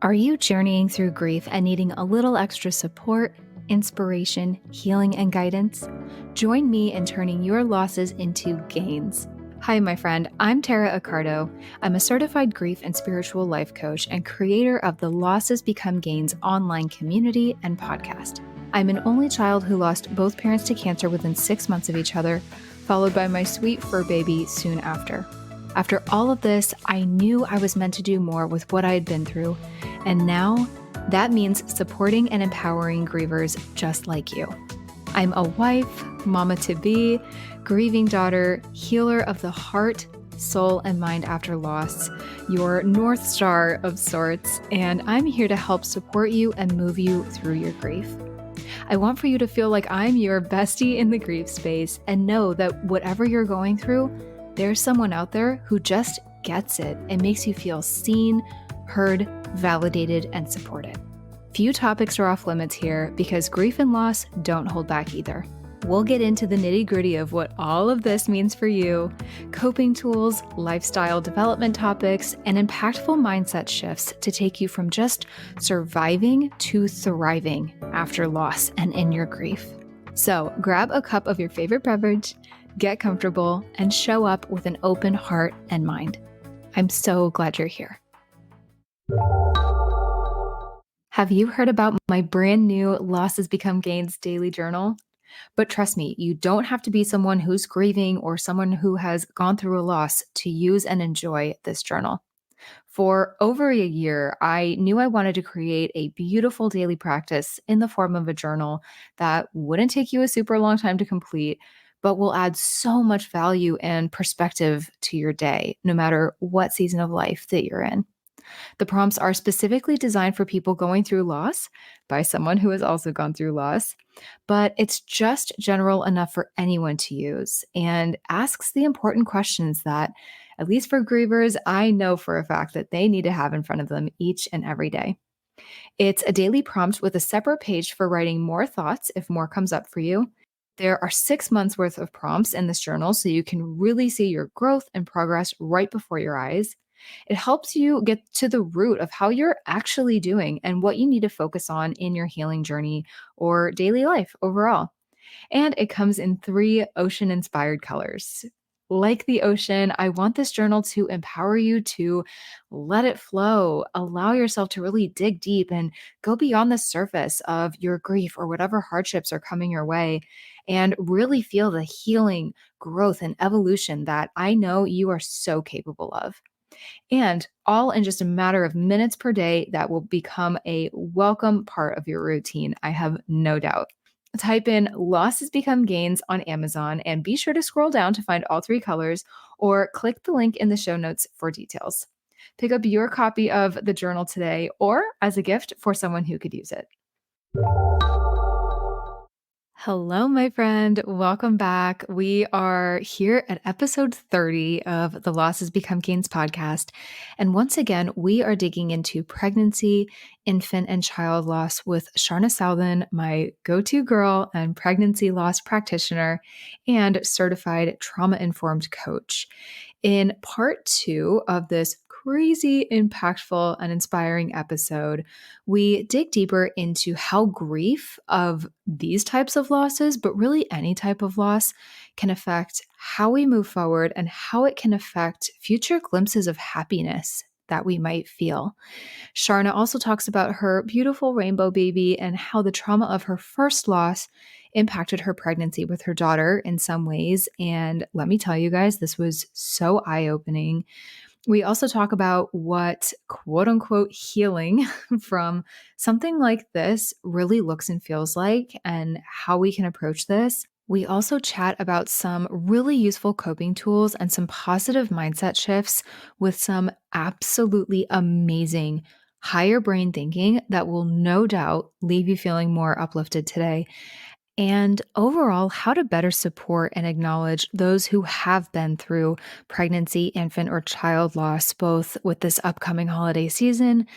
Are you journeying through grief and needing a little extra support, inspiration, healing, and guidance? Join me in turning your losses into gains. Hi, my friend. I'm Tara Accardo. I'm a certified grief and spiritual life coach and creator of the Losses Become Gains online community and podcast. I'm an only child who lost both parents to cancer within 6 months of each other, followed by my sweet fur baby soon after. After all of this, I knew I was meant to do more with what I had been through, and now that means supporting and empowering grievers just like you. I'm a wife, mama-to-be, grieving daughter, healer of the heart, soul, and mind after loss, your North Star of sorts, and I'm here to help support you and move you through your grief. I want for you to feel like I'm your bestie in the grief space and know that whatever you're going through, there's someone out there who just gets it and makes you feel seen, heard, validated, and supported. Few topics are off limits here because grief and loss don't hold back either. We'll get into the nitty-gritty of what all of this means for you, coping tools, lifestyle development topics, and impactful mindset shifts to take you from just surviving to thriving after loss and in your grief. So grab a cup of your favorite beverage, get comfortable, and show up with an open heart and mind. I'm so glad you're here. Have you heard about my brand new Losses Become Gains daily journal? But trust me, you don't have to be someone who's grieving or someone who has gone through a loss to use and enjoy this journal. For over a year, I knew I wanted to create a beautiful daily practice in the form of a journal that wouldn't take you a super long time to complete, but will add so much value and perspective to your day, no matter what season of life that you're in. The prompts are specifically designed for people going through loss by someone who has also gone through loss, but it's just general enough for anyone to use and asks the important questions that, at least for grievers, I know for a fact that they need to have in front of them each and every day. It's a daily prompt with a separate page for writing more thoughts if more comes up for you. There are 6 months worth of prompts in this journal, so you can really see your growth and progress right before your eyes. It helps you get to the root of how you're actually doing and what you need to focus on in your healing journey or daily life overall. And it comes in 3 ocean-inspired colors. Like the ocean, I want this journal to empower you to let it flow, allow yourself to really dig deep and go beyond the surface of your grief or whatever hardships are coming your way, and really feel the healing, growth, and evolution that I know you are so capable of. And all in just a matter of minutes per day, that will become a welcome part of your routine, I have no doubt. Type in Losses Become Gains on Amazon and be sure to scroll down to find all 3 colors or click the link in the show notes for details. Pick up your copy of the journal today or as a gift for someone who could use it. Hello, my friend. Welcome back. We are here at episode 30 of the Losses Become Gains podcast. And once again, we are digging into pregnancy, infant, and child loss with Sharna Southan, my go-to girl and pregnancy loss practitioner and certified trauma-informed coach. In part 2 of this crazy, impactful, and inspiring episode, we dig deeper into how grief of these types of losses, but really any type of loss, can affect how we move forward and how it can affect future glimpses of happiness that we might feel. Sharna also talks about her beautiful rainbow baby and how the trauma of her first loss impacted her pregnancy with her daughter in some ways. And let me tell you guys, this was so eye-opening. We also talk about what quote unquote healing from something like this really looks and feels like and how we can approach this. We also chat about some really useful coping tools and some positive mindset shifts with some absolutely amazing higher brain thinking that will no doubt leave you feeling more uplifted today. And overall, how to better support and acknowledge those who have been through pregnancy, infant, or child loss, both with this upcoming holiday season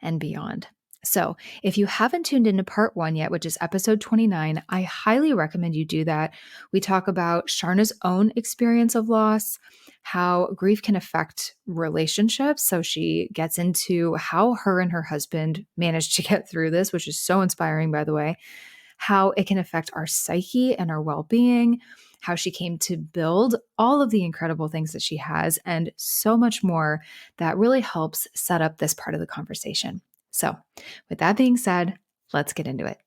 and beyond. So if you haven't tuned into part 1 yet, which is episode 29, I highly recommend you do that. We talk about Sharna's own experience of loss, how grief can affect relationships. So she gets into how her and her husband managed to get through this, which is so inspiring, by the way, how it can affect our psyche and our well-being, how she came to build all of the incredible things that she has, and so much more that really helps set up this part of the conversation. So with that being said, let's get into it.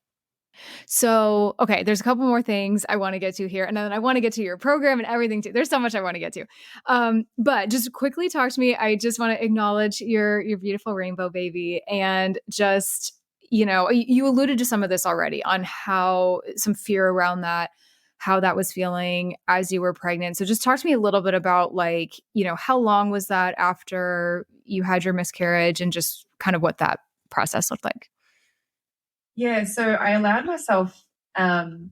So, okay, there's a couple more things I want to get to here, and then I want to get to your program and everything too. There's so much I want to get to. But just quickly talk to me. I just want to acknowledge your beautiful rainbow baby, and just, you alluded to some of this already on how some fear around that, how that was feeling as you were pregnant. So just talk to me a little bit about, like, how long was that after you had your miscarriage, and just kind of what that process looked like. Yeah, so I allowed myself,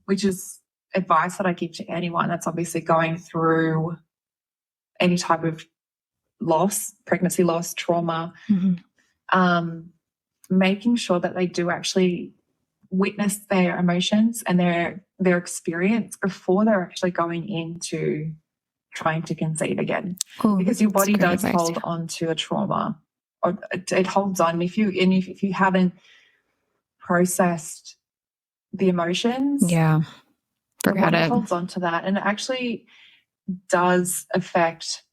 which is advice that I give to anyone that's obviously going through any type of loss, pregnancy loss, trauma, making sure that they do actually witness their emotions and their experience before they're actually going into trying to conceive again. Because your body does hold on to a trauma, or it holds on. If you haven't processed the emotions, forget it holds on to that, and it actually does affect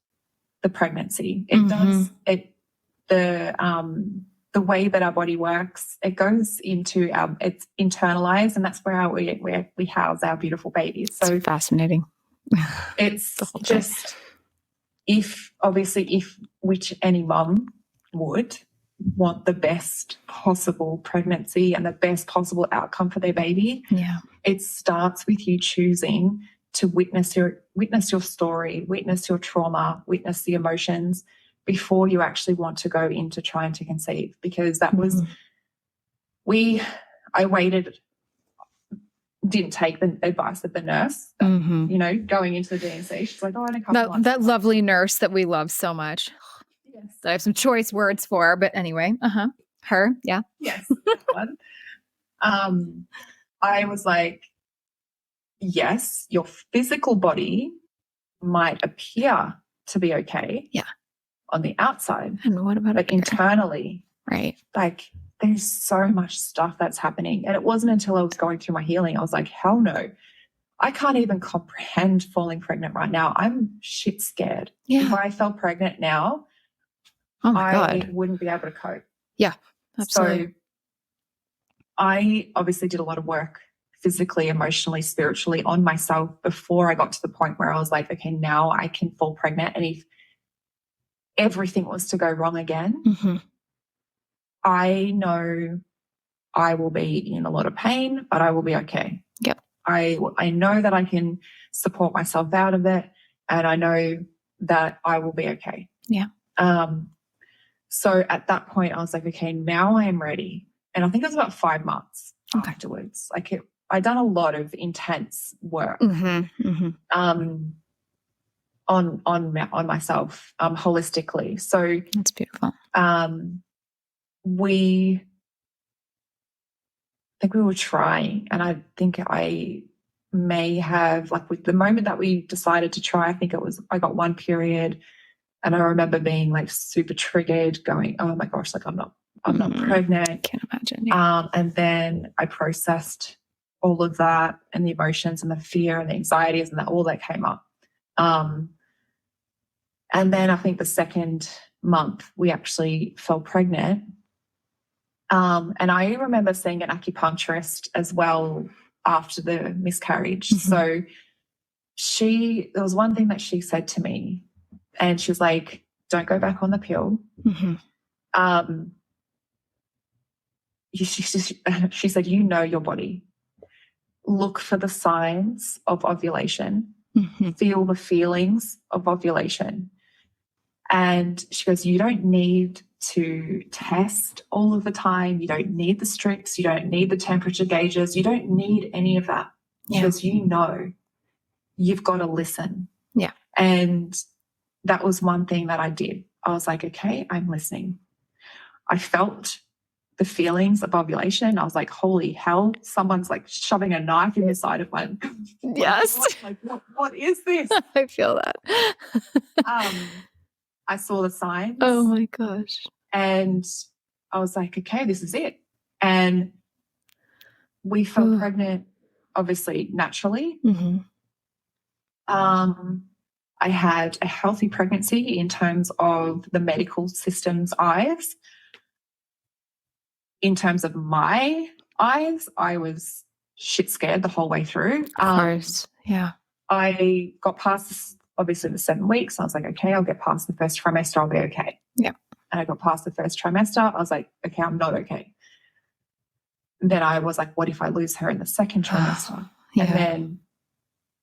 the pregnancy. It does. The way that our body works, it goes into it's internalized, and that's where we house our beautiful babies. So it's fascinating. It's just if which any mum would want the best possible pregnancy and the best possible outcome for their baby. Yeah. It starts with you choosing to witness your story, witness your trauma, witness the emotions before you actually want to go into trying to conceive. Because that was, I waited, didn't take the advice of the nurse, going into the D&C. She's like, in a couple months. That lovely nurse that we love so much. Yes. That I have some choice words for, but anyway, her, yeah. Yes, that one. I was like, yes, your physical body might appear to be okay. Yeah. On the outside. And what about it internally? Right. Like, there's so much stuff that's happening. And it wasn't until I was going through my healing, I was like, hell no. I can't even comprehend falling pregnant right now. I'm shit scared. Yeah. If I fell pregnant now, I wouldn't be able to cope. Yeah, absolutely. So I obviously did a lot of work physically, emotionally, spiritually on myself before I got to the point where I was like, okay, now I can fall pregnant. And if everything was to go wrong again, I know I will be in a lot of pain, but I will be okay. Yep. I know that I can support myself out of it, and I know that I will be okay. Yeah. So at that point, I was like, okay, now I am ready. And I think it was about 5 months afterwards. I'd done a lot of intense work on myself holistically. So that's beautiful. I think we were trying, and I think I may have, with the moment that we decided to try, I think I got one period, and I remember being super triggered, going, oh my gosh, I'm not pregnant. I can't imagine. Yeah. And then I processed all of that and the emotions and the fear and the anxieties and all that came up. And then I think the second month we actually fell pregnant. And I remember seeing an acupuncturist as well after the miscarriage. So there was one thing that she said to me, and she was like, don't go back on the pill. She said, your body. Look for the signs of ovulation. Feel the feelings of ovulation. And she goes, you don't need to test all of the time. You don't need the strips. You don't need the temperature gauges. You don't need any of that. She goes, you've got to listen. Yeah. And that was one thing that I did. I was like, okay, I'm listening. I felt the feelings of ovulation. I was like, holy hell, someone's like shoving a knife in the side of my Yes. like what is this? I feel that. I saw the signs. Oh my gosh. And I was like, okay, this is it. And we fell pregnant, obviously, naturally. Mm-hmm. I had a healthy pregnancy in terms of the medical system's eyes. In terms of my eyes, I was shit scared the whole way through. Of course. Yeah. I got past, obviously, the 7 weeks. I was like, okay, I'll get past the first trimester. I'll be okay. Yeah. And I got past the first trimester. I was like, okay, I'm not okay. And then I was like, what if I lose her in the second trimester? Yeah. And then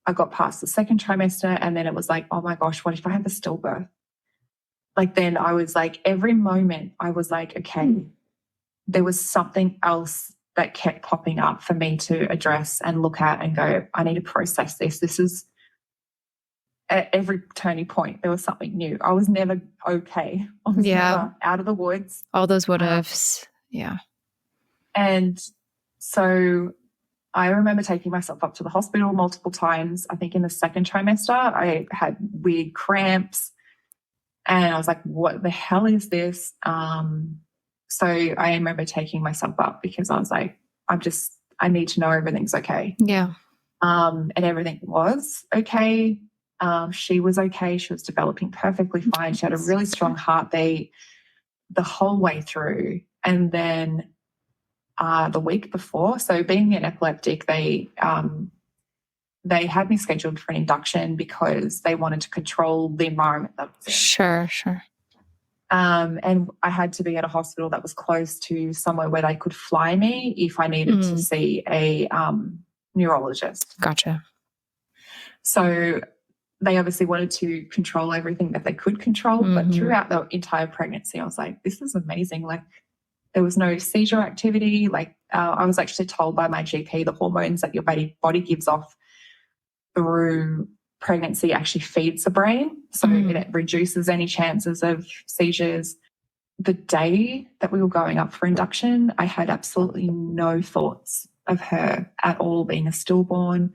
I got past the second trimester, and then it was like, oh my gosh, what if I have a stillbirth? Like, then I was like, every moment I was like, okay, there was something else that kept popping up for me to address and look at and go, I need to process this. This is at every turning point, there was something new. I was never okay. I was never out of the woods. All those what ifs. Yeah. And so I remember taking myself up to the hospital multiple times. I think in the second trimester, I had weird cramps and I was like, what the hell is this? So I remember taking myself up because I was like, I need to know everything's okay. Yeah. And everything was okay. She was okay. She was developing perfectly fine. She had a really strong heartbeat the whole way through. And then the week before, so being an epileptic, they had me scheduled for an induction because they wanted to control the environment that I was in. Sure. And I had to be at a hospital that was close to somewhere where they could fly me if I needed to see a neurologist. Gotcha. So they obviously wanted to control everything that they could control, but throughout the entire pregnancy, I was like, this is amazing. Like, there was no seizure activity. Like, I was actually told by my GP the hormones that your body gives off through pregnancy actually feeds the brain. So it reduces any chances of seizures. The day that we were going up for induction, I had absolutely no thoughts of her at all being a stillborn.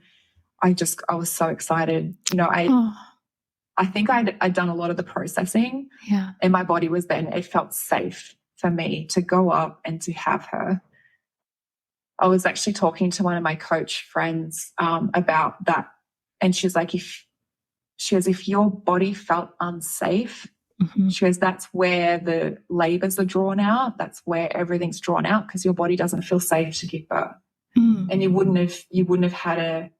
I was so excited. You know, I think I'd done a lot of the processing. Yeah. And my body was then, it felt safe for me to go up and to have her. I was actually talking to one of my coach friends about that. And she's like, if your body felt unsafe, she goes, that's where the labors are drawn out. That's where everything's drawn out because your body doesn't feel safe to give birth. And you wouldn't have had a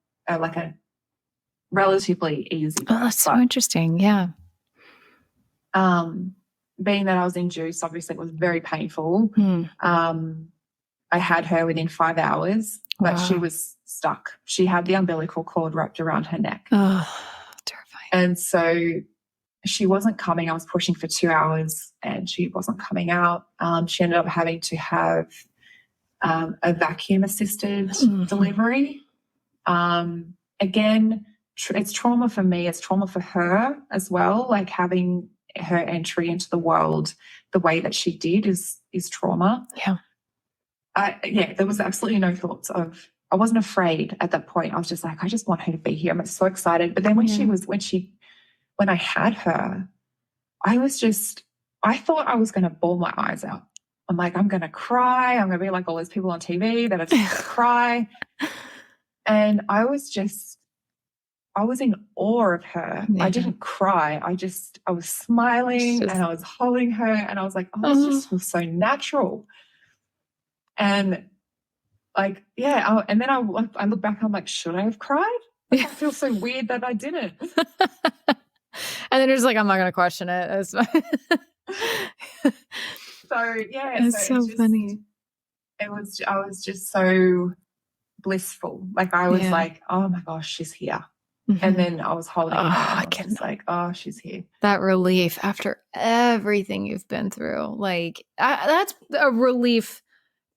relatively easy birth. Oh, that's so interesting. Yeah. Being that I was induced, obviously it was very painful. I had her within 5 hours, but she was stuck. She had the umbilical cord wrapped around her neck. Oh, terrifying. And so she wasn't coming. I was pushing for 2 hours and she wasn't coming out. She ended up having to have a vacuum-assisted delivery. Again, it's trauma for me. It's trauma for her as well. Like, having her entry into the world the way that she did is trauma. Yeah. There was absolutely no thoughts of, I wasn't afraid at that point. I was just like, I just want her to be here. I'm so excited. But then when I had her, I thought I was going to bawl my eyes out. I'm like, I'm going to cry. I'm going to be like all those people on TV that are just going to cry. And I was in awe of her. Yeah. I didn't cry. I was smiling and I was holding her and I was like, oh, this just feels so natural. And like, yeah. And then I look back, I'm like, should I have cried? I feel so weird that I didn't. And then you're just like, I'm not going to question it. So yeah. It's so funny. I was just so blissful. Like, I was like, oh my gosh, she's here. And then I was holding her and I was just like, oh, she's here. That relief after everything you've been through. Like, that's a relief,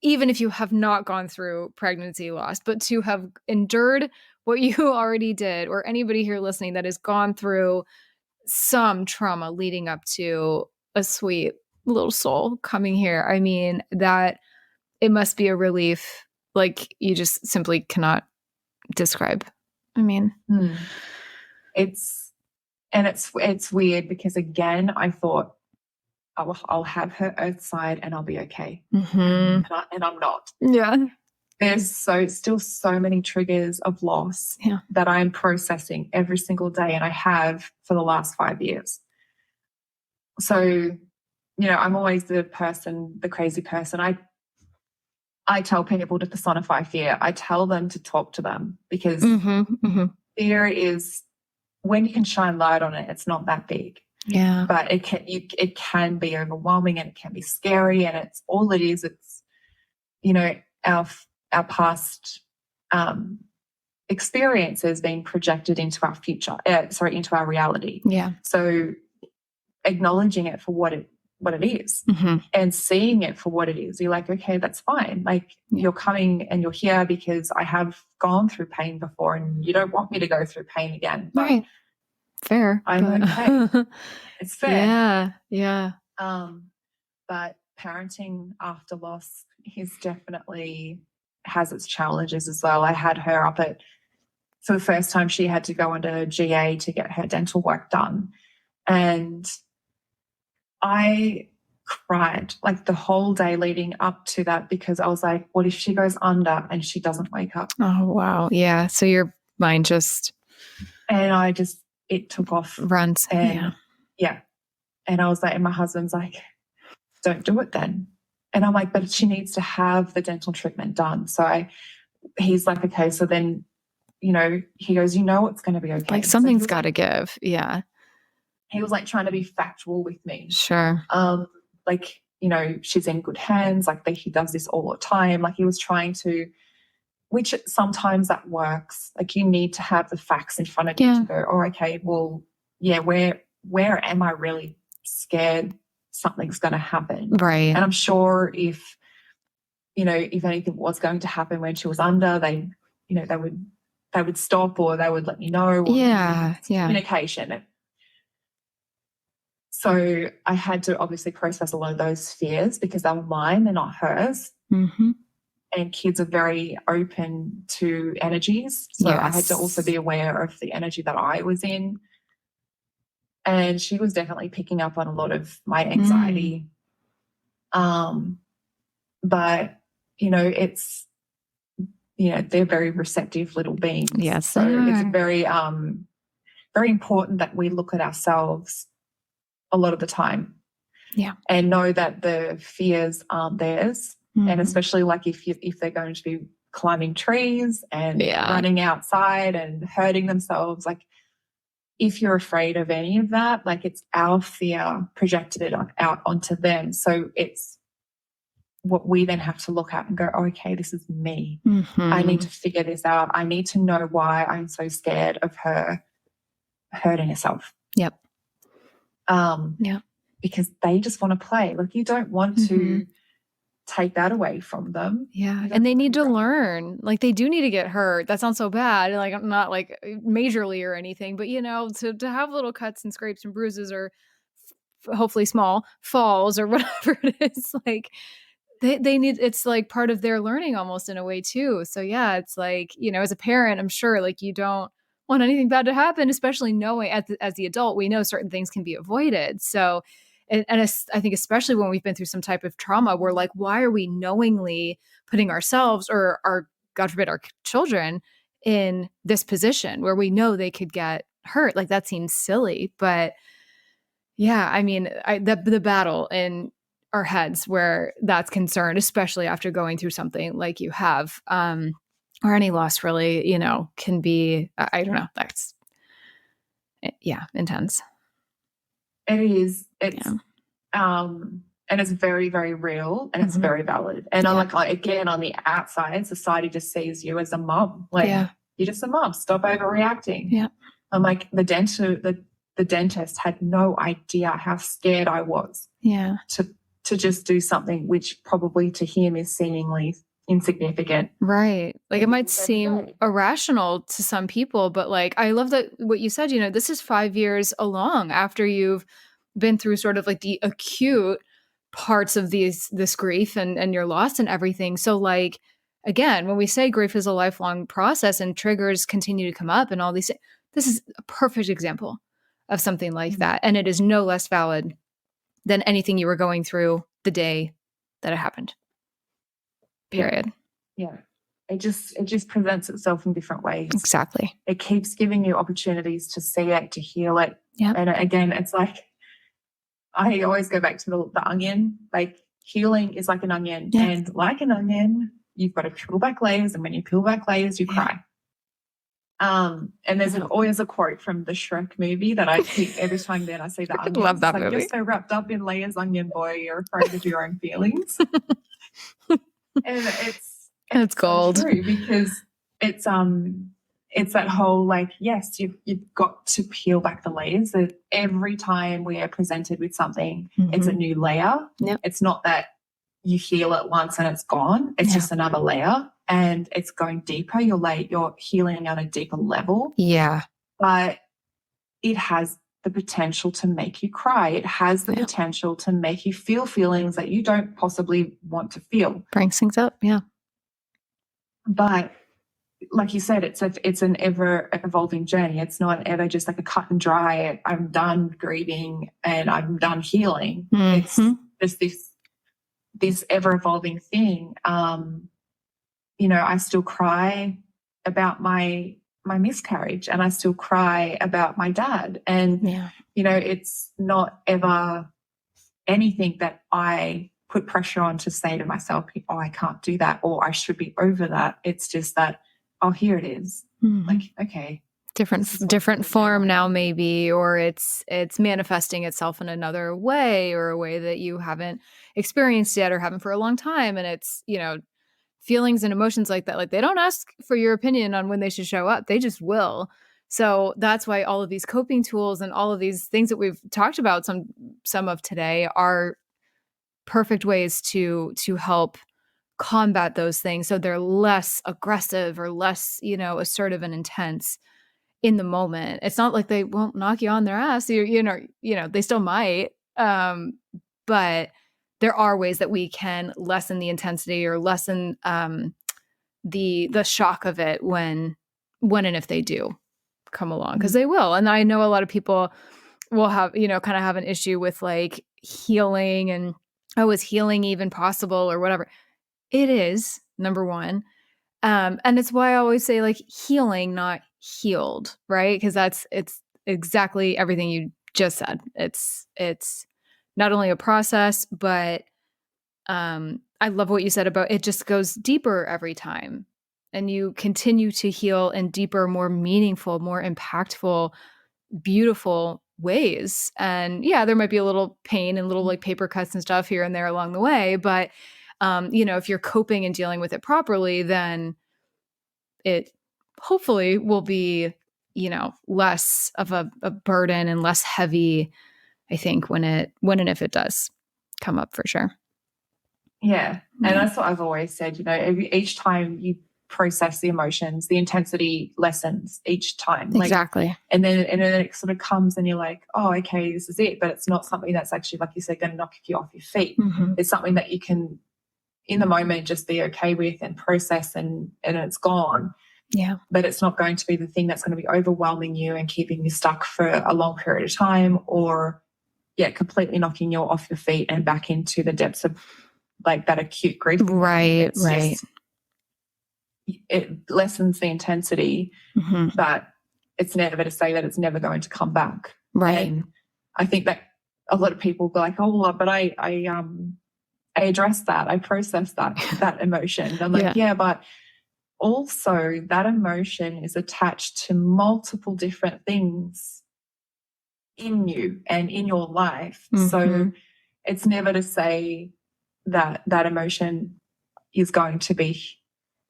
even if you have not gone through pregnancy loss, but to have endured what you already did, or anybody here listening that has gone through some trauma leading up to a sweet little soul coming here. I mean, that it must be a relief like you just simply cannot describe. I mean, it's weird because again, I thought I'll have her earth side and I'll be okay. And I'm not. Yeah. There's still so many triggers of loss that I'm processing every single day, and I have for the last 5 years. So, I'm always the crazy person. I tell people to personify fear. I tell them to talk to them because fear is, when you can shine light on it, it's not that big. Yeah. But it can be overwhelming, and it can be scary, and it's all it is. It's, our past experiences being projected into our future, into our reality. Yeah. So acknowledging it for what it is and seeing it for what it is, you're like, okay, that's fine. Like you're coming and you're here because I have gone through pain before, and you don't want me to go through pain again. But right. Fair. I'm okay. It's fair. Yeah. But parenting after loss has its challenges as well. I had her for the first time, she had to go under GA to get her dental work done. And I cried like the whole day leading up to that, because I was like, what if she goes under and she doesn't wake up? Oh, wow. Yeah. So your mind just... And it took off. Runs. And yeah. And I was like, and my husband's like, don't do it then. And I'm like, but she needs to have the dental treatment done. So he's like, okay, so then, he goes, it's going to be okay. Like something's got to give. Yeah. He was like trying to be factual with me. Sure. Like, she's in good hands. Like he does this all the time. Like he was trying to, which sometimes that works. Like you need to have the facts in front of you to go, oh, okay, well, yeah, where am I really scared something's going to happen? Right. And I'm sure if anything was going to happen when she was under, they would stop, or they would let me know. Or communication. So I had to obviously process a lot of those fears because they were mine, they're not hers. And kids are very open to energies. So I had to also be aware of the energy that I was in. And she was definitely picking up on a lot of my anxiety. But, it's, they're very receptive little beings. Yes. So it's very, very important that we look at ourselves a lot of the time. Yeah. And know that the fears aren't theirs. And especially like if they're going to be climbing trees and running outside and hurting themselves, like if you're afraid of any of that, like it's our fear projected out onto them. So it's what we then have to look at and go, oh, okay, this is me. I need to figure this out. I need to know why I'm so scared of her hurting herself. Yep. Because they just want to play. Like you don't want to take that away from them. Yeah. And they need to learn. Like they do need to get hurt. That sounds so bad. Like I'm not like majorly or anything, but to have little cuts and scrapes and bruises, or hopefully small falls or whatever it is, like they need, it's like part of their learning almost in a way too. So yeah, it's like, as a parent, I'm sure like you don't want anything bad to happen, especially knowing as the adult, we know certain things can be avoided. So and I think especially when we've been through some type of trauma, we're like, why are we knowingly putting ourselves or our, God forbid, our children in this position where we know they could get hurt? Like that seems silly, but yeah, I mean, the battle in our heads where that's concerned, especially after going through something like you have, or any loss really, can be, I don't know, that's, intense. It is. It's, and it's very, very real, and it's very valid. And I'm like, again, on the outside, society just sees you as a mom. Like, you're just a mom. Stop overreacting. Yeah. I'm like, the dentist had no idea how scared I was. Yeah. To just do something which probably to him is seemingly insignificant. Right. Like it might seem irrational to some people, but like, I love that what you said, this is 5 years along after you've been through sort of like the acute parts of this grief and your loss and everything. So like, again, when we say grief is a lifelong process and triggers continue to come up and all these, this is a perfect example of something like that. And it is no less valid than anything you were going through the day that it happened. Period. Yeah. It just presents itself in different ways. Exactly. It keeps giving you opportunities to see it, to heal it. Yeah. And again, it's like, I always go back to the onion. Like, healing is like an onion. Yeah. And like an onion, you've got to peel back layers. And when you peel back layers, you cry. And there's always a quote from the Shrek movie that I keep every time then I see the onion. Love that like, movie. You're so wrapped up in layers, onion boy, you're afraid of your own feelings. And it's gold. So true, because it's that whole, like, yes, you've got to peel back the layers. That every time we are presented with something, it's a new layer. Yep. It's not that you heal it once and it's gone. It's just another layer, and it's going deeper. You're healing at a deeper level. Yeah. But it has the potential to make you cry. It has the potential to make you feel feelings that you don't possibly want to feel. Brings things up. Yeah. But like you said, it's an ever evolving journey. It's not ever just like a cut and dry, I'm done grieving and I'm done healing. Mm-hmm. It's this ever evolving thing. I still cry about my miscarriage, and I still cry about my dad. And, it's not ever anything that I put pressure on to say to myself, oh, I can't do that, or I should be over that. It's just that, oh, here it is. Mm-hmm. Like, okay. Different form now, maybe, or it's manifesting itself in another way, or a way that you haven't experienced yet or haven't for a long time. And it's, feelings and emotions like that, like, they don't ask for your opinion on when they should show up. They just will. So that's why all of these coping tools and all of these things that we've talked about, some of today, are perfect ways to help combat those things, so they're less aggressive or less, assertive and intense in the moment. It's not like they won't knock you on their ass. They still might. But there are ways that we can lessen the intensity or lessen the shock of it when and if they do come along, because they will. And I know a lot of people will have, kind of have an issue with like healing and, oh, is healing even possible or whatever. It is, number one. And it's why I always say, like, healing, not healed, right? Because it's exactly everything you just said. It's not only a process, but I love what you said about it just goes deeper every time. And you continue to heal in deeper, more meaningful, more impactful, beautiful ways. And yeah, there might be a little pain and little like paper cuts and stuff here and there along the way. But, if you're coping and dealing with it properly, then it hopefully will be, less of a burden and less heavy, I think, when and if it does come up, for sure. Yeah. And that's what I've always said, each time you process the emotions, the intensity lessens each time. Exactly. And then it sort of comes and you're like, oh, okay, this is it. But it's not something that's actually, like you said, going to knock you off your feet. Mm-hmm. It's something that you can, in the moment, just be okay with and process, and it's gone. Yeah. But it's not going to be the thing that's going to be overwhelming you and keeping you stuck for a long period of time, or, completely knocking you off your feet and back into the depths of like that acute grief. Right. It lessens the intensity, but it's never to say that it's never going to come back. Right. And I think that a lot of people go like, oh, but I addressed that, I processed that emotion. And I'm like, yeah, but also that emotion is attached to multiple different things in you and in your life. Mm-hmm. So it's never to say that emotion is going to be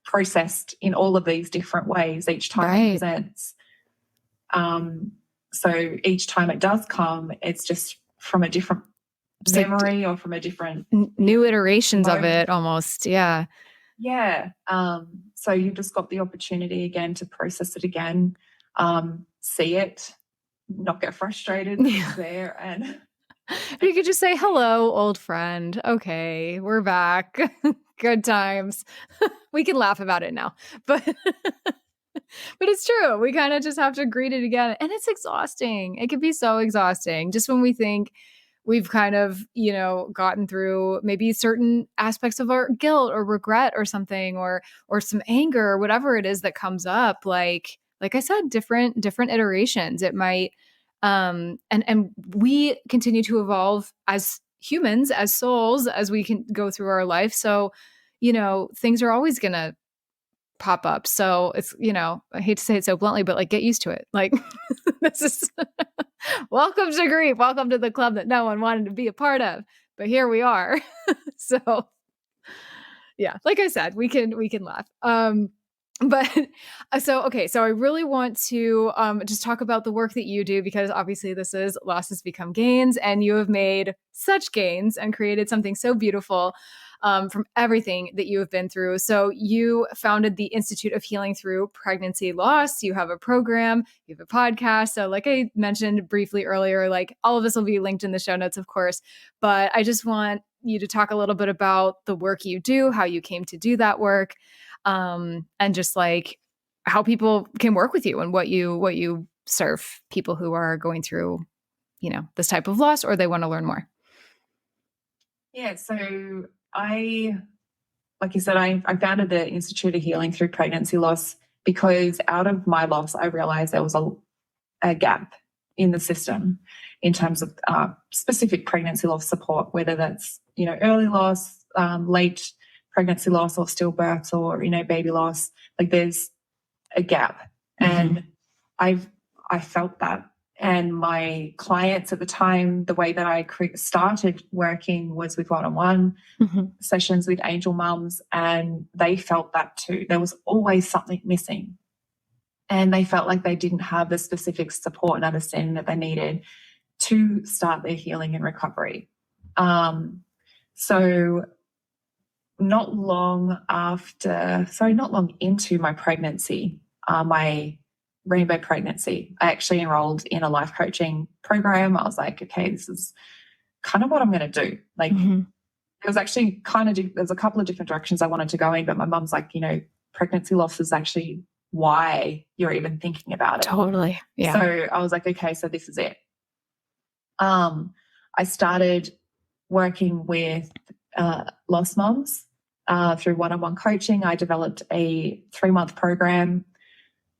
processed in all of these different ways each time it presents. So each time it does come, it's just from a different memory, or from a different new iterations of it almost. Yeah. So you've just got the opportunity again to process it again, see it, not get frustrated there, and You could just say, hello, old friend. Okay, we're back. Good times. We can laugh about it now. But but it's true. We kind of just have to greet it again. And it's exhausting. It can be so exhausting. Just when we think we've kind of, gotten through maybe certain aspects of our guilt or regret or something, or some anger or whatever it is that comes up, like I said, different iterations. It might and we continue to evolve as humans, as souls, as we can go through our life. So, things are always going to pop up. So it's, I hate to say it so bluntly, but like, get used to it. Like, this is welcome to grief. Welcome to the club that no one wanted to be a part of. But here we are. So yeah, like I said, we can laugh. But so I really want to just talk about the work that you do, because obviously this is Losses Become Gains, and you have made such gains and created something so beautiful from everything that you have been through. So you founded the Institute of Healing Through Pregnancy Loss. You have a program, you have a podcast. So like I mentioned briefly earlier, like all of this will be linked in the show notes, of course. But I just want you to talk a little bit about the work you do, how you came to do that work, and just like how people can work with you and what you serve people who are going through, this type of loss, or they want to learn more. Yeah. So like you said, I founded the Institute of Healing Through Pregnancy Loss because out of my loss, I realized there was a gap in the system in terms of specific pregnancy loss support, whether that's, early loss, late pregnancy loss, or stillbirths, or, baby loss. Like there's a gap. And I felt that. And my clients at the time, the way that I started working was with one-on-one sessions with angel mums, and they felt that too. There was always something missing. And they felt like they didn't have the specific support and understanding that they needed to start their healing and recovery. So not long into my pregnancy, my rainbow pregnancy, I actually enrolled in a life coaching program. I was like, okay, this is kind of what I'm going to do. Like, it was actually there's a couple of different directions I wanted to go in, but my mum's like, pregnancy loss is actually why you're even thinking about it. Totally. Yeah. So I was like, okay, so this is it. I started working with lost moms through one-on-one coaching. I developed a 3-month program,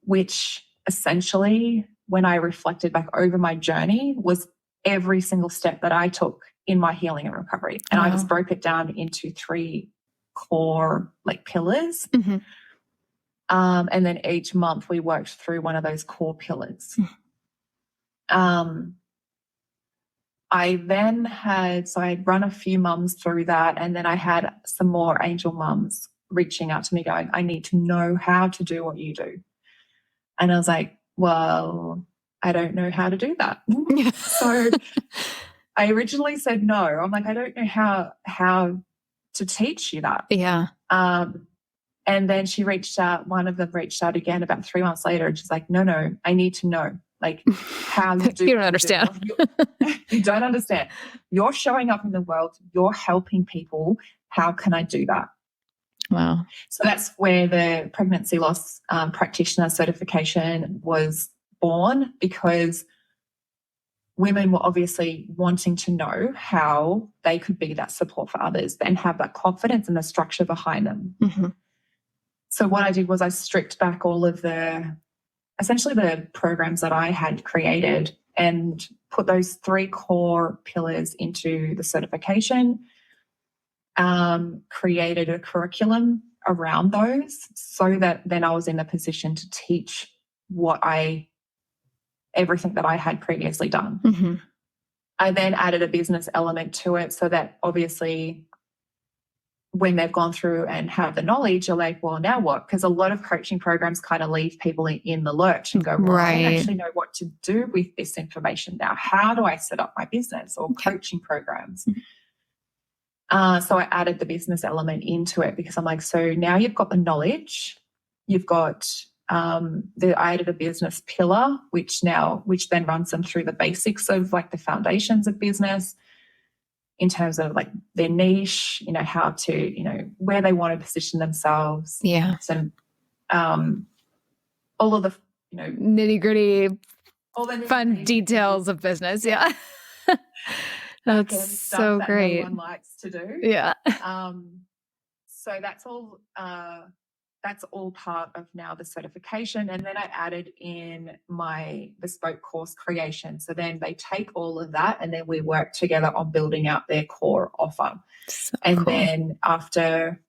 which essentially, when I reflected back over my journey, was every single step that I took in my healing and recovery. And I just broke it down into 3 core pillars. And then each month we worked through one of those core pillars. I then I'd run a few mums through that, and then I had some more angel mums reaching out to me going, I need to know how to do what you do. And I was like, well, I don't know how to do that. So I originally said no. I'm like, I don't know how to teach you that. Yeah. And then one of them reached out again about 3 months later, and she's like, no, I need to know, like, how you do. You don't understand. You don't understand. You're showing up in the world. You're helping people. How can I do that? Wow. So that's where the Pregnancy Loss Practitioner certification was born, because women were obviously wanting to know how they could be that support for others and have that confidence and the structure behind them. So what I did was I stripped back all of essentially the programs that I had created and put those 3 core pillars into the certification, created a curriculum around those so that then I was in the position to teach everything that I had previously done. I then added a business element to it so that obviously when they've gone through and have the knowledge, you're like, well, now what? Because a lot of coaching programs kind of leave people in the lurch and go, well, I don't actually know what to do with this information now. How do I set up my business or coaching programs? So I added the business element into it, because I'm like, so now you've got the knowledge, you've got I added a business pillar, which then runs them through the basics of like the foundations of business in terms of like their niche, how to, where they want to position themselves. Yeah. And all of the, nitty-gritty, all the fun details of business. Yeah. That's so great. No one likes to do. Yeah. So that's all part of now the certification. And then I added in my bespoke course creation. So then they take all of that and then we work together on building out their core offer. So and cool. Then after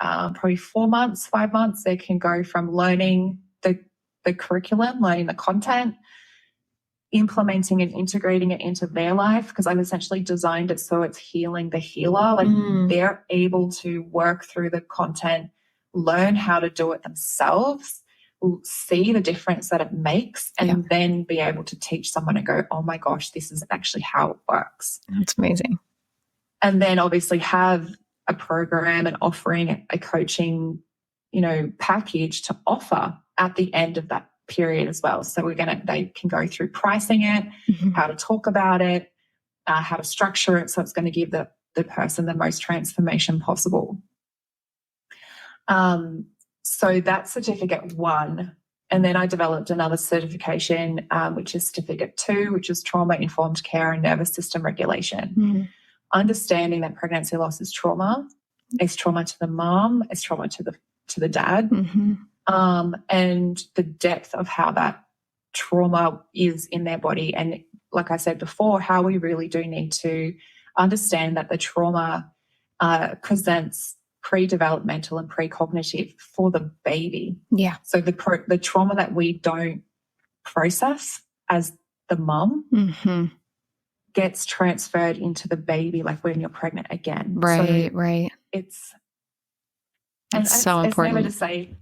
probably 4 months, 5 months, they can go from learning the curriculum, learning the content, implementing and integrating it into their life, because I've essentially designed it so it's healing the healer. Like they're able to work through the content, learn how to do it themselves, see the difference that it makes, and then be able to teach someone and go, oh my gosh, this is actually how it works. That's amazing. And then obviously have a program and offering a coaching, package to offer at the end of that period as well. So they can go through pricing it, how to talk about it, how to structure it. So it's going to give the person the most transformation possible. So that's certificate 1. And then I developed another certification, which is certificate 2, which is trauma-informed care and nervous system regulation. Understanding that pregnancy loss is trauma. It's trauma to the mom. It's trauma to the dad. And the depth of how that trauma is in their body. And like I said before, how we really do need to understand that the trauma presents pre-developmental and pre-cognitive for the baby. Yeah. So the trauma that we don't process as the mum gets transferred into the baby, like when you're pregnant again. Right, so right. It's so important. It's never to say,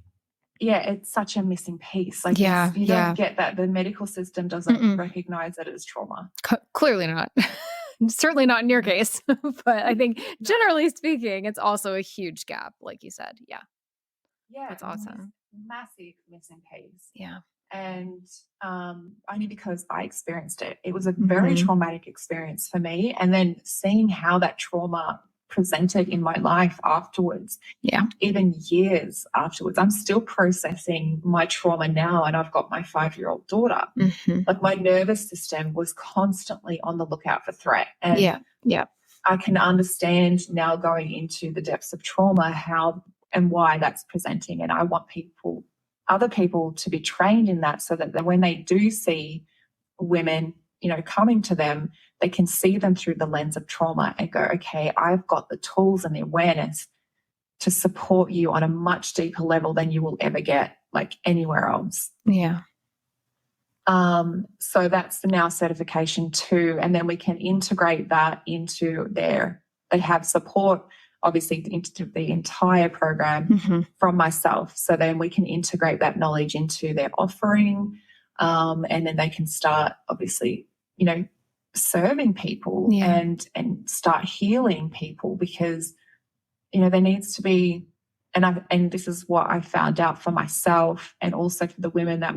it's such a missing piece. Like you don't get that. The medical system doesn't recognize that as trauma. Clearly not. Certainly not in your case. But I think generally speaking, it's also a huge gap, like you said. Yeah. Yeah. That's awesome. Massive missing piece. Yeah. And only because I experienced it. It was a very traumatic experience for me. And then seeing how that trauma presented in my life afterwards, even years afterwards, I'm still processing my trauma now, and I've got my 5-year-old daughter. Like my nervous system was constantly on the lookout for threat. And I can understand now, going into the depths of trauma, how and why that's presenting. And I want other people to be trained in that, so that when they do see women, coming to them, they can see them through the lens of trauma and go, okay, I've got the tools and the awareness to support you on a much deeper level than you will ever get like anywhere else. Yeah. So that's now certification 2. And then we can integrate that into they have support, obviously, into the entire program from myself. So then we can integrate that knowledge into their offering. And then they can start, obviously, serving people and start healing people, because, there needs to be, and this is what I found out for myself, and also for the women that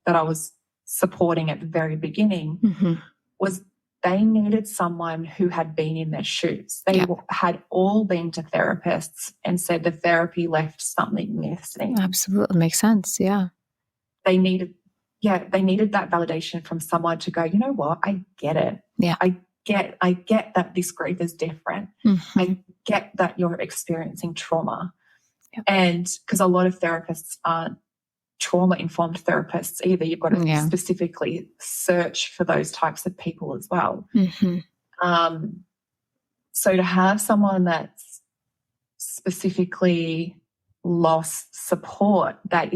I was supporting at the very beginning, was they needed someone who had been in their shoes. They had all been to therapists and said the therapy left something missing. Absolutely. Makes sense. Yeah. They needed that validation from someone to go, you know what, I get it. Yeah. I get that this grief is different. I get that you're experiencing trauma. Yep. And because a lot of therapists aren't trauma-informed therapists either. You've got to specifically search for those types of people as well. So to have someone that's specifically loss support that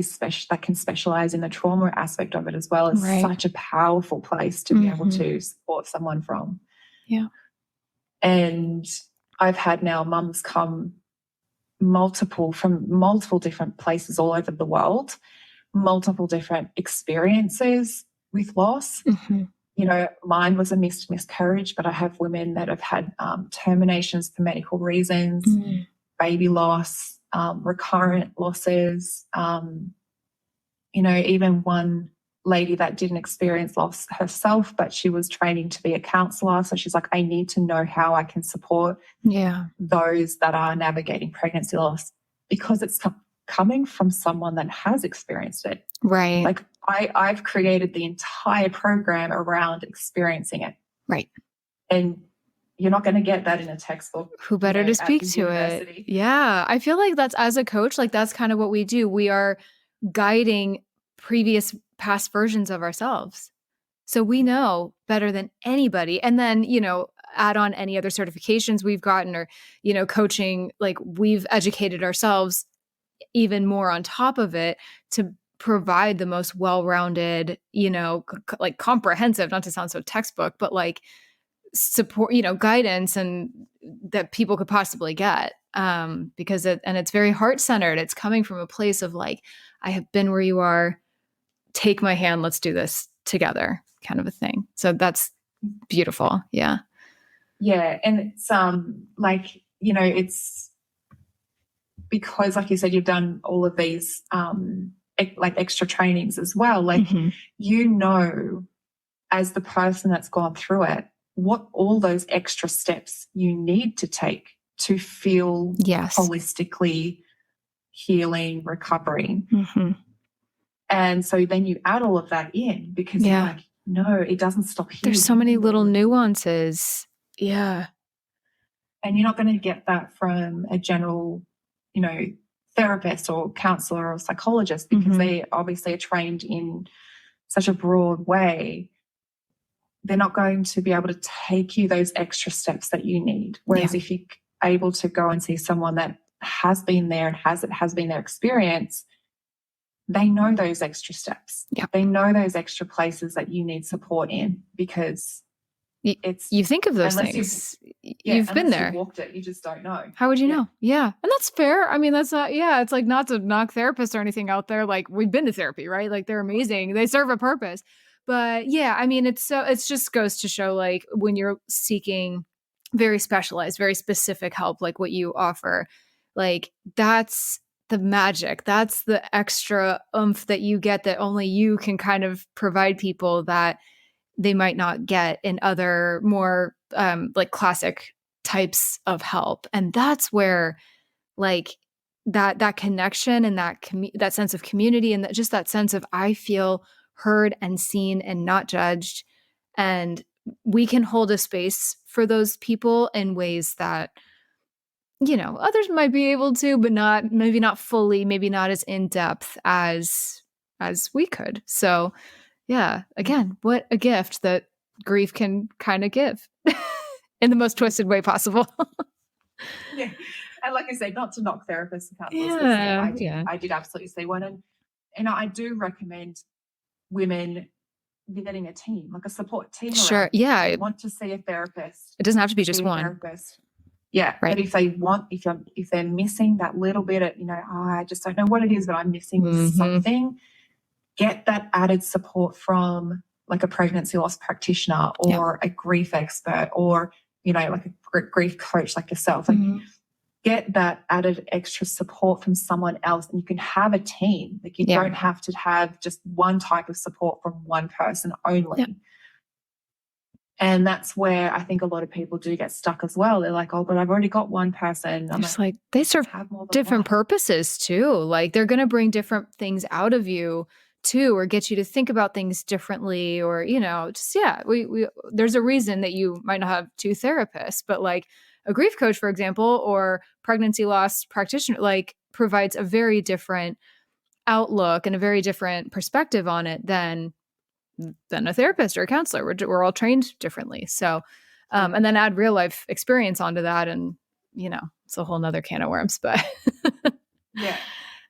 can specialize in the trauma aspect of it as well is such a powerful place to be able to support someone from. Yeah. And I've had now mums come from multiple different places all over the world, multiple different experiences with loss. Mine was a miscarriage, but I have women that have had terminations for medical reasons, baby loss, recurrent losses, even one lady that didn't experience loss herself, but she was training to be a counselor. So she's like, I need to know how I can support those that are navigating pregnancy loss, because it's coming from someone that has experienced it. Right. Like I've created the entire program around experiencing it. Right. And you're not going to get that in a textbook. Who better to speak to it? Yeah. I feel like that's, as a coach, like that's kind of what we do. We are guiding past versions of ourselves. So we know better than anybody. And then, add on any other certifications we've gotten or, coaching, like we've educated ourselves even more on top of it to provide the most well-rounded, like comprehensive, not to sound so textbook, but like support, guidance and that people could possibly get. Because it's very heart-centered. It's coming from a place of like, I have been where you are, take my hand, let's do this together kind of a thing. So that's beautiful. Yeah. Yeah. And it's it's because, like you said, you've done all of these like extra trainings as well. Like, as the person that's gone through it, what all those extra steps you need to take to feel holistically healing, recovering. And so then you add all of that in because you're like, no, it doesn't stop here. There's so many little nuances. Yeah. And you're not going to get that from a general, therapist or counselor or psychologist, because they obviously are trained in such a broad way. They're not going to be able to take you those extra steps that you need. Whereas if you're able to go and see someone that has been there and has been their experience, they know those extra steps. They know those extra places that you need support in, because you think of those things. You've been there. You've walked it. You just don't know. How would you know? Yeah. And that's fair. I mean, that's not, it's like not to knock therapists or anything out there. Like we've been to therapy, right? Like they're amazing. They serve a purpose. But yeah, I mean, it's just goes to show like when you're seeking very specialized, very specific help, like what you offer, like that's the magic. That's the extra oomph that you get that only you can kind of provide people that they might not get in other more like classic types of help. And that's where like that connection and that sense of community and just that sense of I feel heard and seen and not judged. And we can hold a space for those people in ways that, others might be able to, but maybe not fully, maybe not as in depth as we could. So yeah, again, what a gift that grief can kind of give in the most twisted way possible. Yeah. And like I said, not to knock therapists and counselors. I did absolutely see one. And I do recommend women getting a team, like a support team. Sure. Yeah. If they want to see a therapist. It doesn't have to be just one. Therapist. Yeah. Right. But if they're missing that little bit of, I just don't know what it is, but I'm missing something, get that added support from like a pregnancy loss practitioner or a grief expert or, like a grief coach like yourself. Like get that added extra support from someone else, and you can have a team. Like you don't have to have just one type of support from one person only. Yeah. And that's where I think a lot of people do get stuck as well. They're like, oh, but I've already got one person. I'm like they serve different purposes too. Like they're going to bring different things out of you too, or get you to think about things differently, or, there's a reason that you might not have two therapists, but like a grief coach, for example, or pregnancy loss practitioner, like provides a very different outlook and a very different perspective on it than a therapist or a counselor. We're all trained differently. So, and then add real life experience onto that. And, it's a whole nother can of worms, but yeah.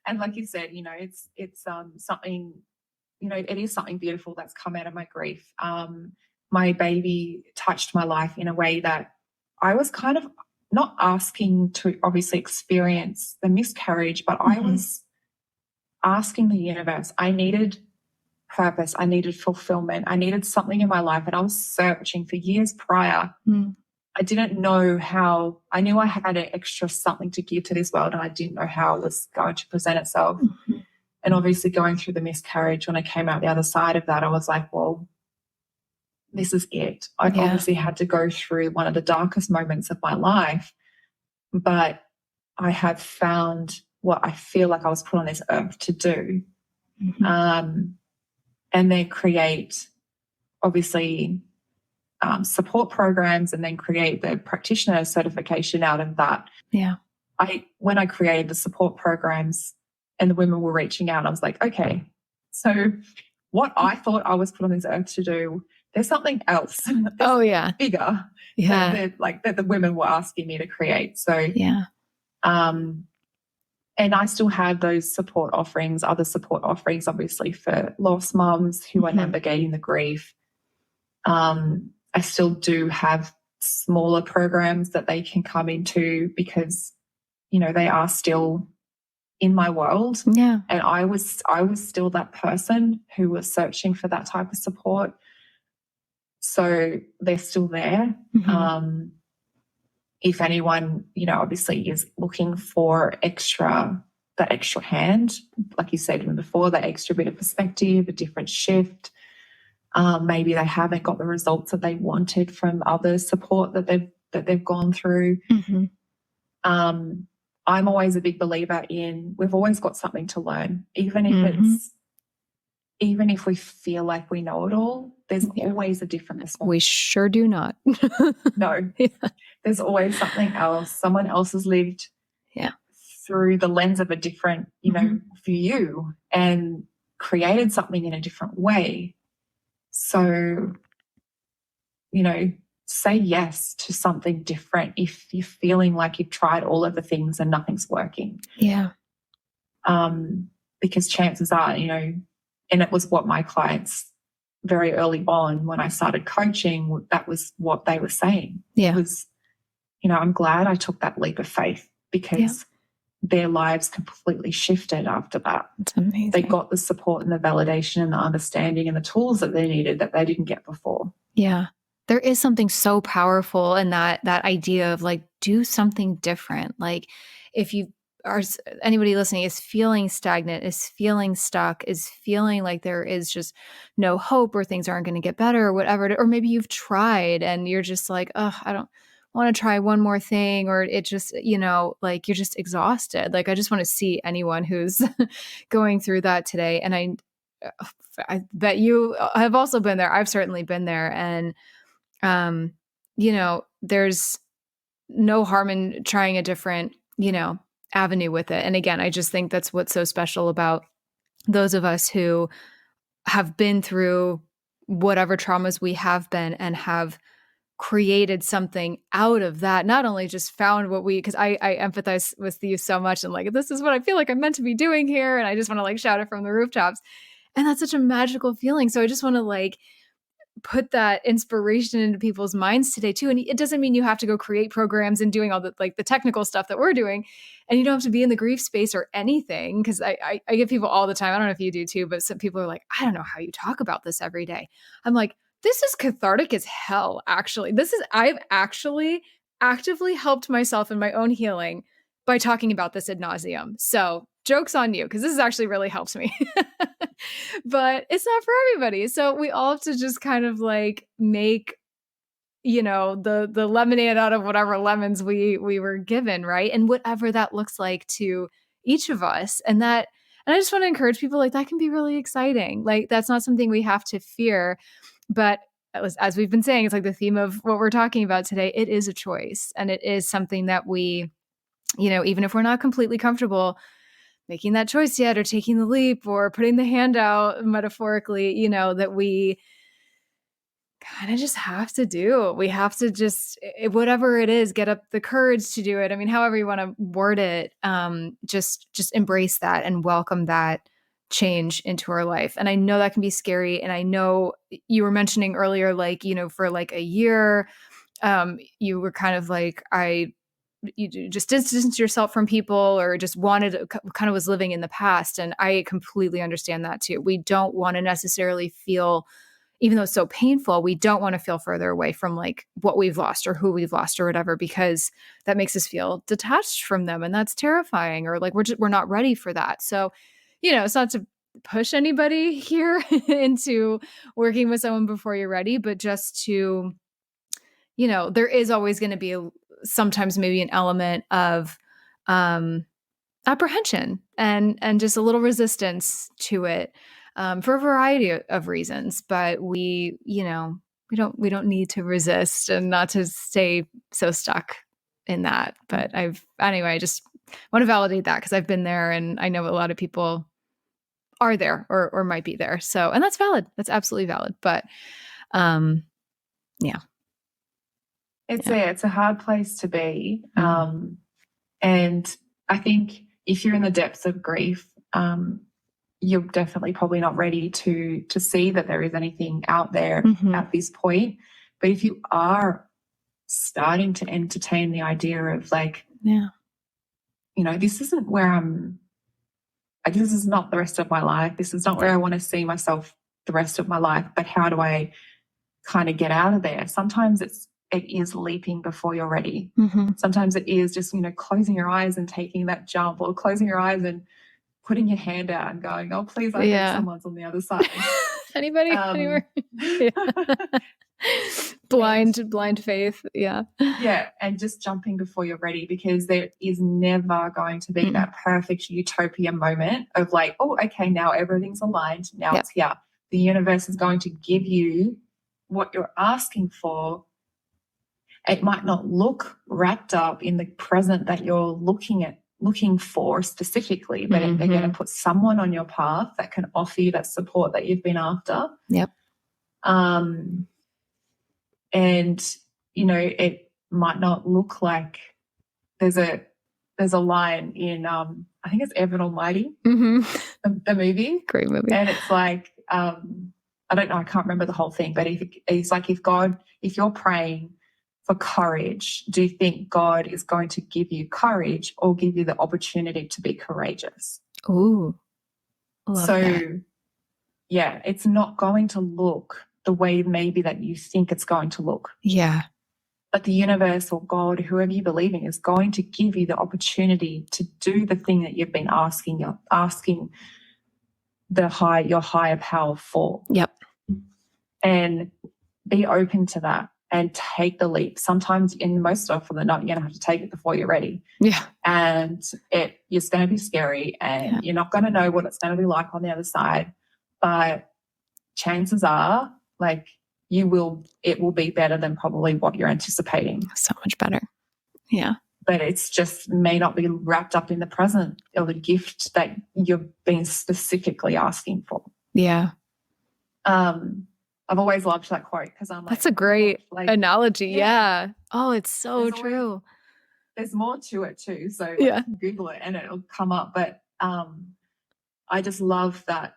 And like you said, it's something, it is something beautiful that's come out of my grief. My baby touched my life in a way that I was kind of not asking to obviously experience the miscarriage, but I was asking the universe. I needed purpose. I needed fulfillment. I needed something in my life. And I was searching for years prior. I didn't know how. I knew I had an extra something to give to this world, and I didn't know how it was going to present itself. And obviously going through the miscarriage, when I came out the other side of that, I was like, well, this is it. I obviously had to go through one of the darkest moments of my life, but I have found what I feel like I was put on this earth to do. And then create, obviously, support programs, and then create the practitioner certification out of that. When I created the support programs and the women were reaching out, I was like, okay, so what I thought I was put on this earth to do, there's something else. Bigger. That the women were asking me to create. So and I still have those support offerings, other support offerings, obviously, for lost mums who are navigating the grief. I still do have smaller programs that they can come into because, you know, they are still in my world. And I was still that person who was searching for that type of support. So they're still there. If anyone, you know, obviously is looking for that extra hand, like you said before, that extra bit of perspective, a different shift. Maybe they haven't got the results that they wanted from other support that they've gone through. I'm always a big believer in we've always got something to learn, even if we feel like we know it all. There's always a different response. We sure do not. No, there's always something else. Someone else has lived through the lens of a different, you know, view and created something in a different way. So, you know, say yes to something different if you're feeling like you've tried all of the things and nothing's working. Because chances are, you know, and it was what my clients very early on when I started coaching, that was what they were saying. Was, you know, I'm glad I took that leap of faith because their lives completely shifted after that. That's amazing. They got the support and the validation and the understanding and the tools that they needed that they didn't get before. There is something so powerful in that idea of like, do something different. Like if you are, anybody listening is feeling stagnant, is feeling stuck, is feeling like there is just no hope or things aren't going to get better or whatever, or maybe you've tried and you're just like, oh, I don't want to try one more thing, or it just, you know, like you're just exhausted. Like I just want to see anyone who's going through that today. And I bet you have also been there. I've certainly been there. And you know, there's no harm in trying a different, you know, avenue with it. And again, I just think that's what's so special about those of us who have been through whatever traumas we have been and have created something out of that. Not only just found what because I empathize with you so much and like, this is what I feel like I'm meant to be doing here. And I just want to like shout it from the rooftops. And that's such a magical feeling. So I just want to like put that inspiration into people's minds today too. And it doesn't mean you have to go create programs and doing all the like the technical stuff that we're doing. And you don't have to be in the grief space or anything. Cause I get people all the time. I don't know if you do too, but some people are like, I don't know how you talk about this every day. I'm like, this is cathartic as hell. Actually, I've actually actively helped myself in my own healing by talking about this ad nauseum. So joke's on you, because this has actually really helped me. But it's not for everybody. So we all have to just kind of like make, you know, the lemonade out of whatever lemons we were given, right? And whatever that looks like to each of us. And I just want to encourage people, like, that can be really exciting. Like, that's not something we have to fear. But as we've been saying, it's like the theme of what we're talking about today. It is a choice. And it is something that we, you know, even if we're not completely comfortable making that choice yet, or taking the leap, or putting the hand out metaphorically, you know, that we kind of just have to do. We have to just, whatever it is, get up the courage to do it. I mean, however you want to word it, just embrace that and welcome that change into our life. And I know that can be scary. And I know you were mentioning earlier, like, you know, for like a year, you were kind of like, you just distanced yourself from people, or just kind of was living in the past. And I completely understand that too. We don't want to necessarily feel, even though it's so painful, we don't want to feel further away from like what we've lost or who we've lost or whatever, because that makes us feel detached from them. And that's terrifying, or like we're not ready for that. So, it's not to push anybody here into working with someone before you're ready, but just to, there is always going to be sometimes maybe an element of apprehension and just a little resistance to it, for a variety of reasons. But we don't need to resist and not to stay so stuck in that. But anyway, I just want to validate that because I've been there and I know a lot of people are there or might be there. So, and that's valid. That's absolutely valid. But, yeah. It's a hard place to be. And I think if you're in the depths of grief, you're definitely probably not ready to see that there is anything out there at this point. But if you are starting to entertain the idea of this isn't where this is not the rest of my life. This is not where I want to see myself the rest of my life. But how do I kind of get out of there? Sometimes it is leaping before you're ready. Sometimes it is just, closing your eyes and taking that jump, or closing your eyes and putting your hand out and going, oh, please, I think someone's on the other side. Anybody? Anywhere? Blind faith. Yeah. Yeah. And just jumping before you're ready, because there is never going to be that perfect utopia moment of oh, okay, now everything's aligned. Now it's here. The universe is going to give you what you're asking for. It might not look wrapped up in the present that you're looking for specifically, but they're going to put someone on your path that can offer you that support that you've been after. Yep. And it might not look like there's a line in I think it's Evan Almighty, the movie. Great movie. And it's I don't know, I can't remember the whole thing, but it's if you're praying for courage, do you think God is going to give you courage or give you the opportunity to be courageous? Ooh. Love that. Yeah, it's not going to look the way maybe that you think it's going to look. Yeah. But the universe or God, whoever you believe in, is going to give you the opportunity to do the thing that you've been asking your higher power for. Yep. And be open to that and take the leap. Sometimes, and most often than not, you're going to have to take it before you're ready. Yeah. And it's going to be scary, and you're not going to know what it's going to be like on the other side. But chances are, it will be better than probably what you're anticipating. So much better. Yeah. But it's just may not be wrapped up in the present or the gift that you've been specifically asking for. Yeah. I've always loved that quote because I'm that's a great analogy. Yeah. Oh, it's so true. There's more to it too. So Google it and it'll come up. But I just love that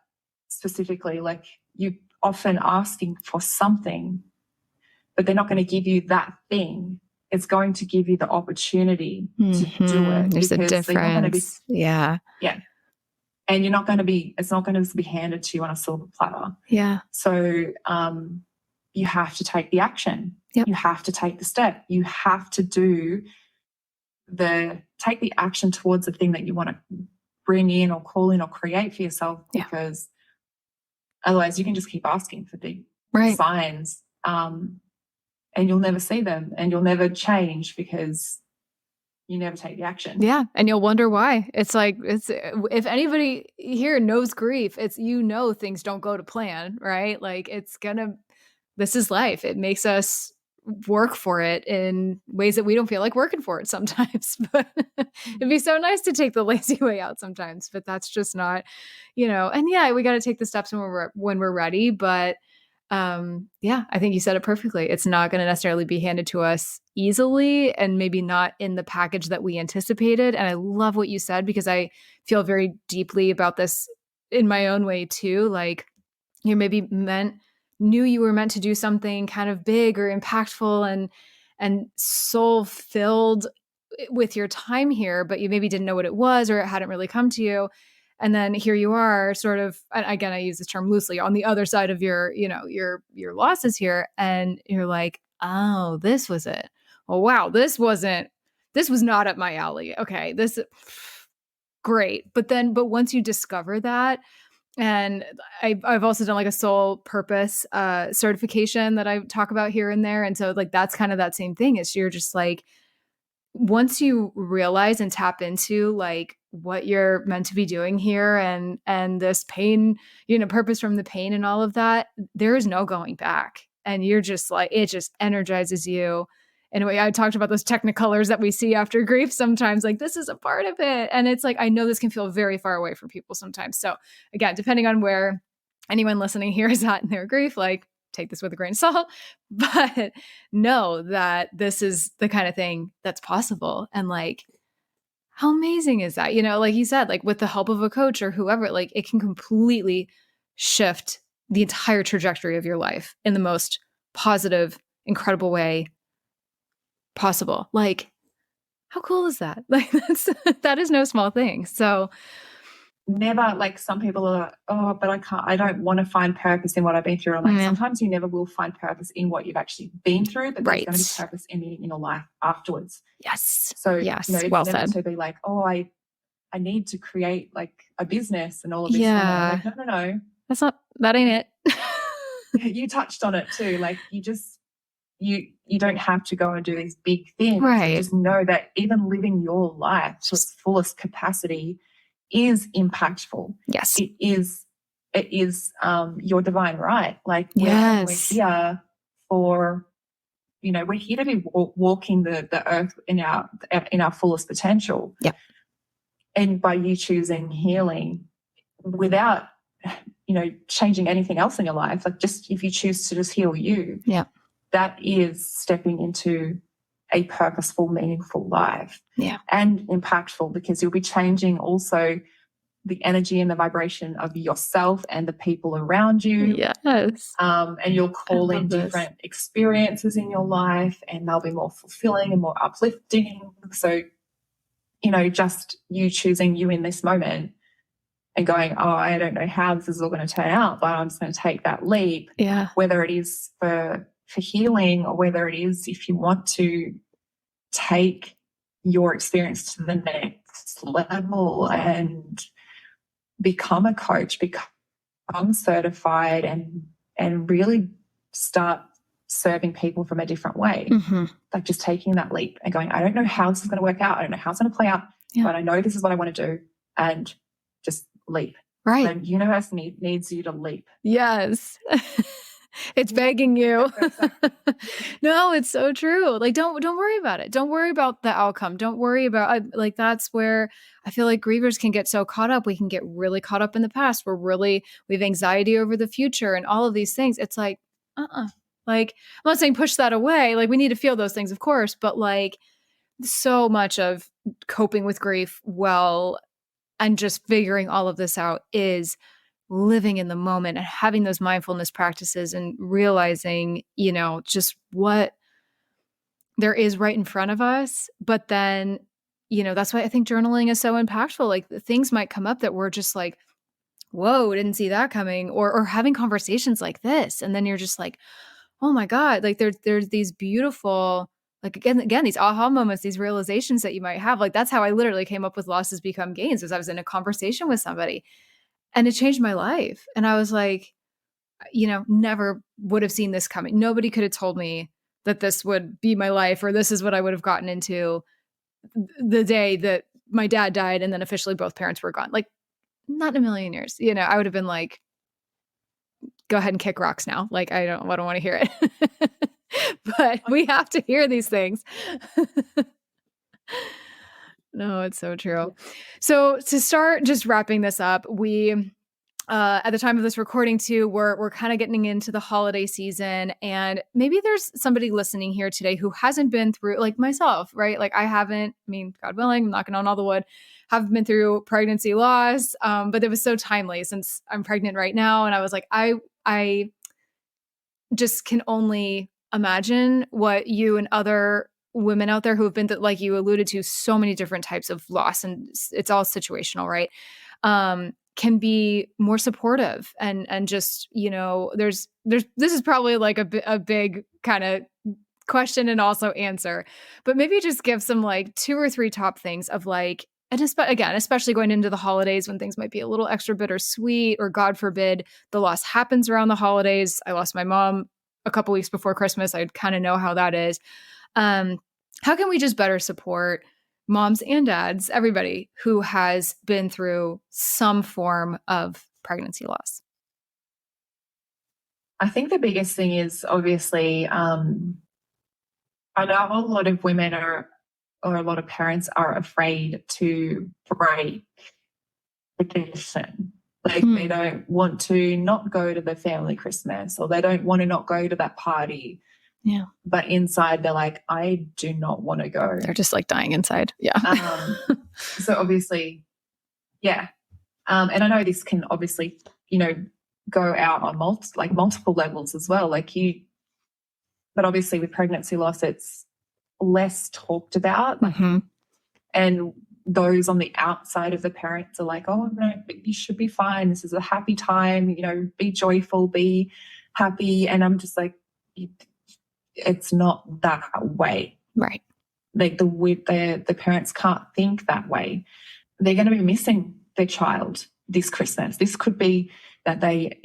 specifically. You often asking for something, but they're not going to give you that thing. It's going to give you the opportunity to do it. There's a difference. Yeah. And it's not going to be handed to you on a silver platter. Yeah. So you have to take the action. Yep. You have to take the step. You have to take the action towards the thing that you want to bring in or call in or create for yourself, because otherwise you can just keep asking for big signs, and you'll never see them, and you'll never change because you never take the action. Yeah. And you'll wonder why. It's if anybody here knows grief, it's, things don't go to plan, right? This is life. It makes us work for it in ways that we don't feel like working for it sometimes. But it'd be so nice to take the lazy way out sometimes, but that's just not, and we got to take the steps when we're ready. But I think you said it perfectly. It's not going to necessarily be handed to us easily, and maybe not in the package that we anticipated. And I love what you said, because I feel very deeply about this in my own way too. You maybe knew you were meant to do something kind of big or impactful and soul filled with your time here, but you maybe didn't know what it was, or it hadn't really come to you. And then here you are, sort of, again, I use this term loosely, on the other side of your losses here. And you're like, oh, this was it. Oh, wow. This was not up my alley. Okay. great. But once you discover that, and I've also done like a soul purpose certification that I talk about here and there. And so like, that's kind of that same thing, is you're just like, once you realize and tap into like what you're meant to be doing here, and this pain, purpose from the pain and all of that, there is no going back. And you're just like, it just energizes you. Anyway, I talked about those technicolors that we see after grief sometimes, like this is a part of it. And it's like, I know this can feel very far away from people sometimes. So again, depending on where anyone listening here is at in their grief, like take this with a grain of salt, but know that this is the kind of thing that's possible. And like, how amazing is that? Like you said, like with the help of a coach or whoever, like it can completely shift the entire trajectory of your life in the most positive, incredible way possible. Like, how cool is that? Like that is no small thing. So never, like some people are like, oh, but I don't want to find purpose in what I've been through. I'm like, sometimes you never will find purpose in what you've actually been through, but there's going to be purpose in your life afterwards. Yes. So, yes. It's well never said. to be like, oh, I need to create like a business and all of this. Yeah. Like, no. That ain't it. You touched on it too. Like you just, you don't have to go and do these big things. Right. Just know that even living your life to its fullest capacity is impactful. Yes. It is your divine right. Like we're here for, we're here to be walking the earth in our fullest potential. Yeah. And by you choosing healing without, changing anything else in your life, like just if you choose to just heal you, yeah, that is stepping into a purposeful, meaningful life. Yeah. And impactful, because you'll be changing also the energy and the vibration of yourself and the people around you. Yes. And you'll call in different experiences in your life, and they'll be more fulfilling and more uplifting. So, just you choosing you in this moment and going, oh, I don't know how this is all going to turn out, but I'm just going to take that leap. Yeah. Whether it is for healing, or whether it is if you want to take your experience to the next level and become a coach, become certified, and really start serving people from a different way. Mm-hmm. Like just taking that leap and going, I don't know how this is going to work out. I don't know how it's going to play out, but I know this is what I want to do, and just leap. Right. The universe needs you to leap. Yes. It's begging you. No, it's so true. Like, don't worry about it. Don't worry about the outcome. Don't worry about like, that's where I feel like grievers can get so caught up. We can get really caught up in the past. We have anxiety over the future and all of these things. It's like, like, I'm not saying push that away. Like, we need to feel those things, of course, but like so much of coping with grief well and just figuring all of this out is living in the moment and having those mindfulness practices and realizing, just what there is right in front of us. But then, that's why I think journaling is so impactful. Like things might come up that we're just like, whoa, didn't see that coming, or having conversations like this. And then you're just like, oh my God, like there's these beautiful, like again, these aha moments, these realizations that you might have. Like that's how I literally came up with losses become gains, was I was in a conversation with somebody and it changed my life. And I was like, never would have seen this coming. Nobody could have told me that this would be my life, or this is what I would have gotten into the day that my dad died and then officially both parents were gone. Like not in a million years. I would have been like, go ahead and kick rocks now. Like, I don't want to hear it. But we have to hear these things. No, it's so true. So to start just wrapping this up, we at the time of this recording too, we're kind of getting into the holiday season, and maybe there's somebody listening here today who hasn't been through, like myself, right? Like I haven't, God willing, I'm knocking on all the wood, haven't been through pregnancy loss. But it was so timely since I'm pregnant right now. And I was like, I just can only imagine what you and other women out there who have been like you alluded to, so many different types of loss, and it's all situational, right? Can be more supportive and just, there's this is probably like a big kind of question and also answer, but maybe just give some like 2 or 3 top things of like, And again, especially going into the holidays when things might be a little extra bittersweet, or God forbid, the loss happens around the holidays. I lost my mom a couple weeks before Christmas. I kind of know how that is. How can we just better support moms and dads, everybody who has been through some form of pregnancy loss? I think the biggest thing is obviously, I know a lot of women or a lot of parents are afraid to break the tradition. Like they don't want to not go to the family Christmas, or they don't want to not go to that party. Yeah. But inside they're like, I do not want to go. They're just like dying inside. Yeah. So obviously, yeah. And I know this can obviously, go out on multiple levels as well. But obviously with pregnancy loss, it's less talked about. And those on the outside of the parents are like, oh, no, you should be fine. This is a happy time, be joyful, be happy. And I'm just like, it's not that way. Right. Like the parents can't think that way. They're going to be missing their child this Christmas. This could be that they,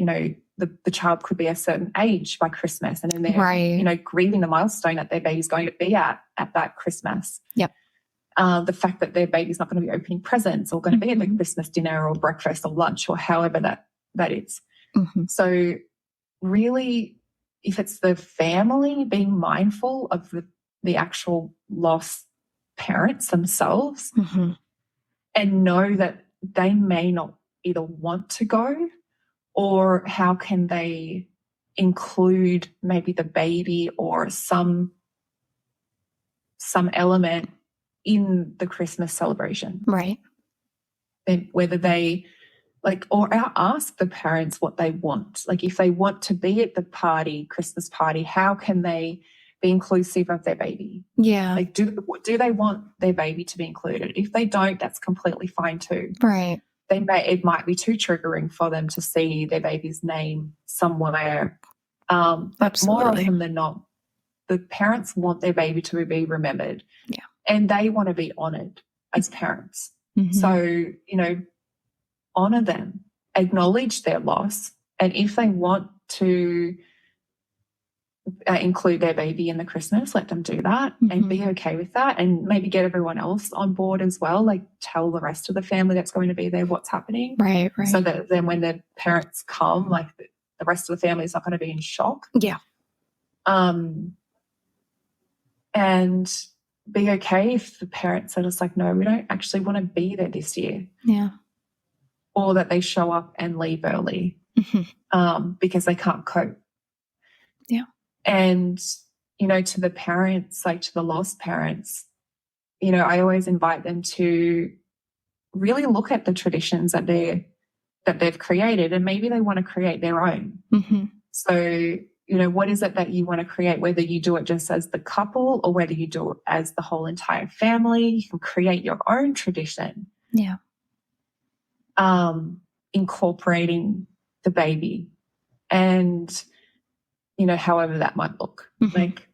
the child could be a certain age by Christmas, and then they're, grieving the milestone that their baby's going to be at that Christmas. Yep. The fact that their baby's not going to be opening presents or going to be at the Christmas dinner or breakfast or lunch or however that is. So really, if it's the family being mindful of the actual lost parents themselves and know that they may not either want to go, or how can they include maybe the baby or some element in the Christmas celebration. Right. And whether they or ask the parents what they want. Like if they want to be at the party, Christmas party, how can they be inclusive of their baby? Yeah. Like do they want their baby to be included? If they don't, that's completely fine too. Right. It might be too triggering for them to see their baby's name somewhere. But Absolutely. more often than not, the parents want their baby to be remembered. Yeah. And they want to be honoured as parents. So, honour them, acknowledge their loss. And if they want to include their baby in the Christmas, let them do that and be okay with that, and maybe get everyone else on board as well. Like tell the rest of the family that's going to be there what's happening. Right. So that then when the parents come, like the rest of the family is not going to be in shock. Yeah. And be okay if the parents are just like, no, we don't actually want to be there this year. Yeah. Or that they show up and leave early because they can't cope. Yeah. And, to the parents, like to the lost parents, I always invite them to really look at the traditions that they've created, and maybe they want to create their own. So, what is it that you want to create, whether you do it just as the couple or whether you do it as the whole entire family. You can create your own tradition. Yeah. Incorporating the baby and, however that might look. Like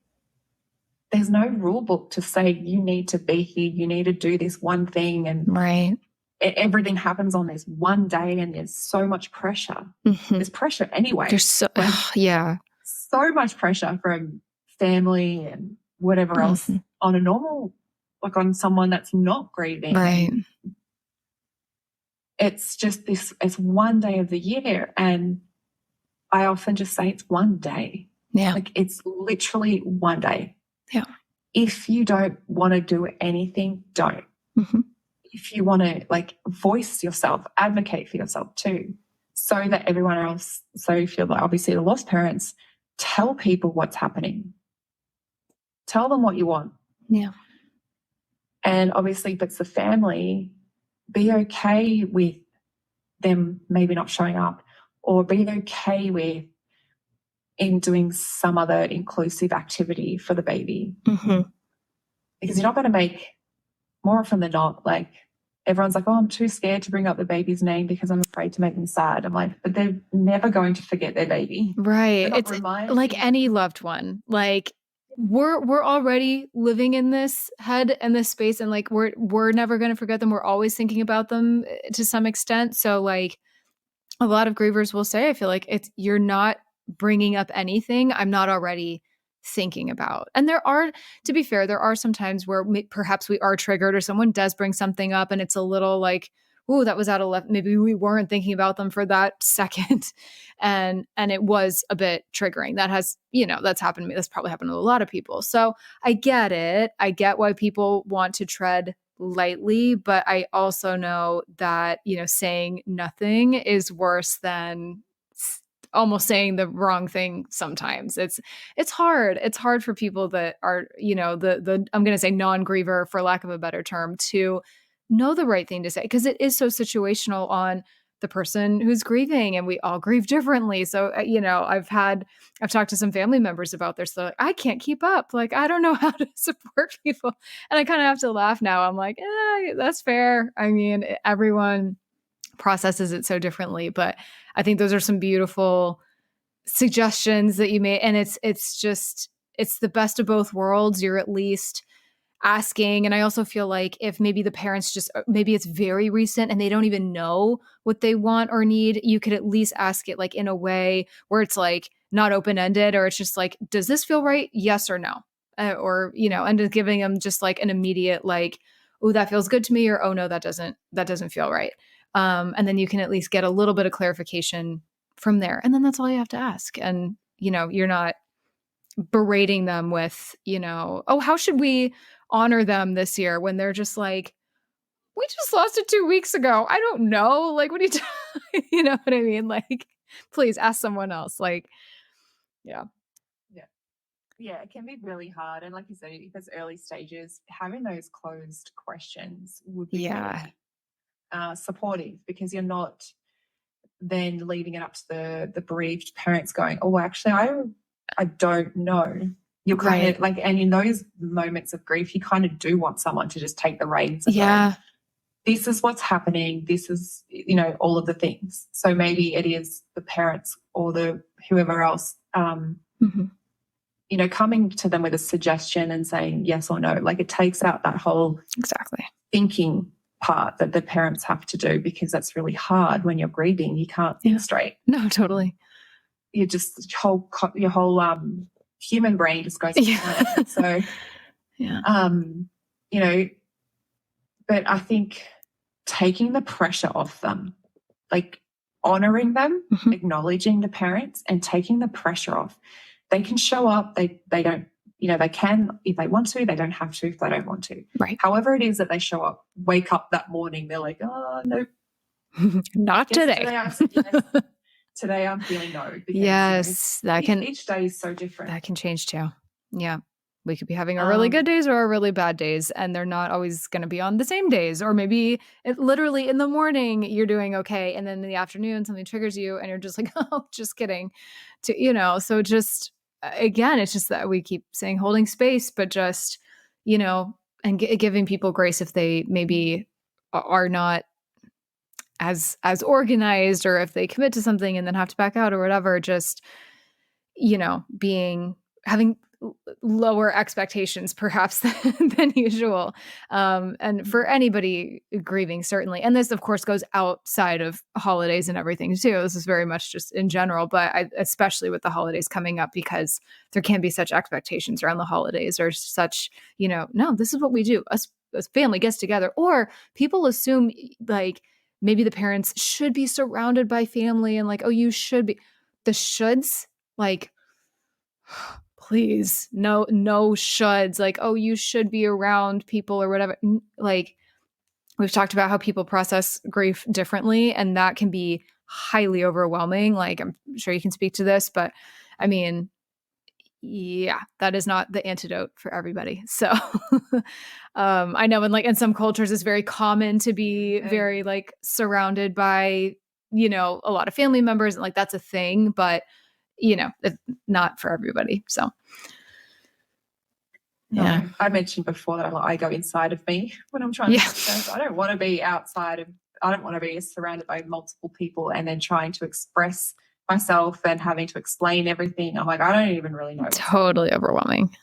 there's no rule book to say you need to be here, you need to do this one thing, and everything happens on this one day, and there's so much pressure. There's pressure anyway. There's so much pressure from family and whatever else on a normal, like on someone that's not grieving. Right. It's just it's one day of the year. And I often just say it's one day. Yeah. Like it's literally one day. Yeah. If you don't want to do anything, don't. If you want to voice yourself, advocate for yourself too, so that everyone else, so if you're obviously the lost parents, tell people what's happening. Tell them what you want. Yeah. And obviously if it's the family, be okay with them maybe not showing up, or be okay with in doing some other inclusive activity for the baby. Because you're not going to make, more often than not, everyone's like, oh, I'm too scared to bring up the baby's name because I'm afraid to make them sad. I'm like, but they're never going to forget their baby. Right. It's like any loved one. we're already living in this head and this space, and like we're never going to forget them. We're always thinking about them to some extent. So like a lot of grievers will say, I feel like you're not bringing up anything I'm not already thinking about. And there are, to be fair, there are some times where perhaps we are triggered or someone does bring something up and it's a little like, oh, that was out of left. Maybe we weren't thinking about them for that second. And it was a bit triggering. That has, that's happened to me. That's probably happened to a lot of people. So I get it. I get why people want to tread lightly, but I also know that, saying nothing is worse than almost saying the wrong thing sometimes. It's hard. It's hard for people that are, the I'm going to say non-griever, for lack of a better term, to know the right thing to say, because it is so situational on the person who's grieving, and we all grieve differently. So, I've talked to some family members about this. So like, I can't keep up. Like, I don't know how to support people. And I kind of have to laugh now. I'm like, that's fair. I mean, everyone processes it so differently, but I think those are some beautiful suggestions that you made. And it's the best of both worlds. You're at least asking. And I also feel like if maybe the parents maybe it's very recent and they don't even know what they want or need, you could at least ask it like in a way where it's like not open-ended, or it's just like, does this feel right? Yes or no? And just giving them just like an immediate like, oh, that feels good to me, or oh no, that doesn't feel right. And then you can at least get a little bit of clarification from there. And then that's all you have to ask. And, you're not berating them with, oh, how should we honor them this year, when they're just like, we just lost it 2 weeks ago. I don't know. Like, what are you you know what I mean? Like, please ask someone else. Like, yeah. Yeah, it can be really hard. And like you said, if it's early stages, having those closed questions would be really supportive, because you're not then leaving it up to the bereaved parents going, oh, actually, I don't know. You're kind of like, and in those moments of grief, you kind of do want someone to just take the reins and go, this is what's happening. This is, all of the things. So maybe it is the parents or the whoever else, coming to them with a suggestion and saying yes or no. Like, it takes out that whole thinking part that the parents have to do, because that's really hard when you're grieving. You can't think straight. No, totally. You just your whole human brain just goes. So, but I think taking the pressure off them, like honoring them, acknowledging the parents, and taking the pressure off. They can show up. They don't. They can if they want to. They don't have to if they don't want to. Right. However it is that they show up, wake up that morning, they're like, oh, no. Not today. Today I'm feeling no. Because, each day is so different. That can change too. Yeah. We could be having our really good days or our really bad days, and they're not always going to be on the same days. Or maybe literally in the morning you're doing okay, and then in the afternoon something triggers you and you're just like, oh, just kidding. So just, again, it's just that we keep saying holding space, but just, and giving people grace if they maybe are not as organized, or if they commit to something and then have to back out or whatever, just, having lower expectations perhaps than usual. And for anybody grieving, certainly. And this, of course, goes outside of holidays and everything too. This is very much just in general, but especially with the holidays coming up, because there can be such expectations around the holidays, or such, no, this is what we do. Us family gets together, or people assume like maybe the parents should be surrounded by family, and like, oh, you should be. The shoulds, like, please, no shoulds, like, oh, you should be around people or whatever. Like, we've talked about how people process grief differently, and that can be highly overwhelming. Like, I'm sure you can speak to this, but I mean, yeah, that is not the antidote for everybody. So I know in some cultures it's very common to be very like surrounded by, a lot of family members, and like that's a thing, but not for everybody. So yeah, I mentioned before that I go inside of me when I'm trying to process. I don't want to be outside of. I don't want to be surrounded by multiple people and then trying to express myself and having to explain everything. I'm like, I don't even really know. Totally overwhelming.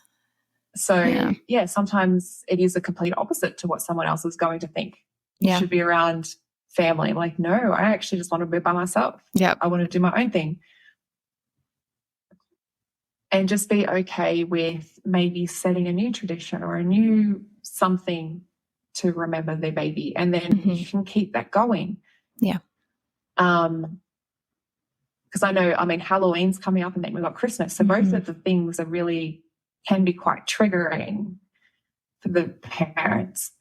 So yeah, sometimes it is a complete opposite to what someone else is going to think. You should be around family. I'm like, no, I actually just want to be by myself. I want to do my own thing. And just be okay with maybe setting a new tradition or a new something to remember their baby. And then you can keep that going. Yeah. Because I know, I mean, Halloween's coming up and then we've got Christmas. So both of the things are really can be quite triggering for the parents,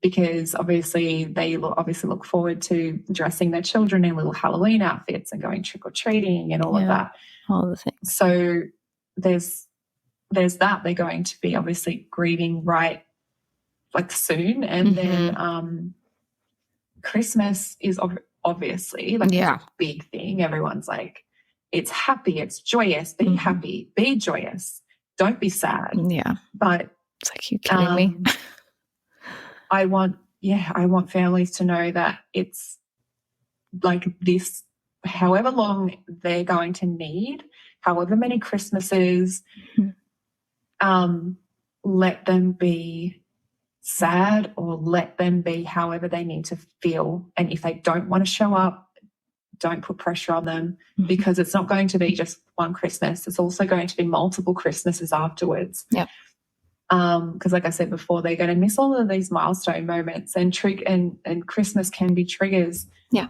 because obviously they look forward to dressing their children in little Halloween outfits and going trick-or-treating and all of that. All the things. So there's that. They're going to be obviously grieving right like soon. And then Christmas is obviously like a big thing. Everyone's like, it's happy, it's joyous, be happy, be joyous. Don't be sad. Yeah. But it's like, you kidding me? I want families to know that it's like this, however long they're going to need, however many Christmases, let them be sad or let them be however they need to feel. And if they don't want to show up, don't put pressure on them, because it's not going to be just one Christmas. It's also going to be multiple Christmases afterwards. Yep. Because like I said before, they're going to miss all of these milestone moments, and Christmas can be triggers. Yeah.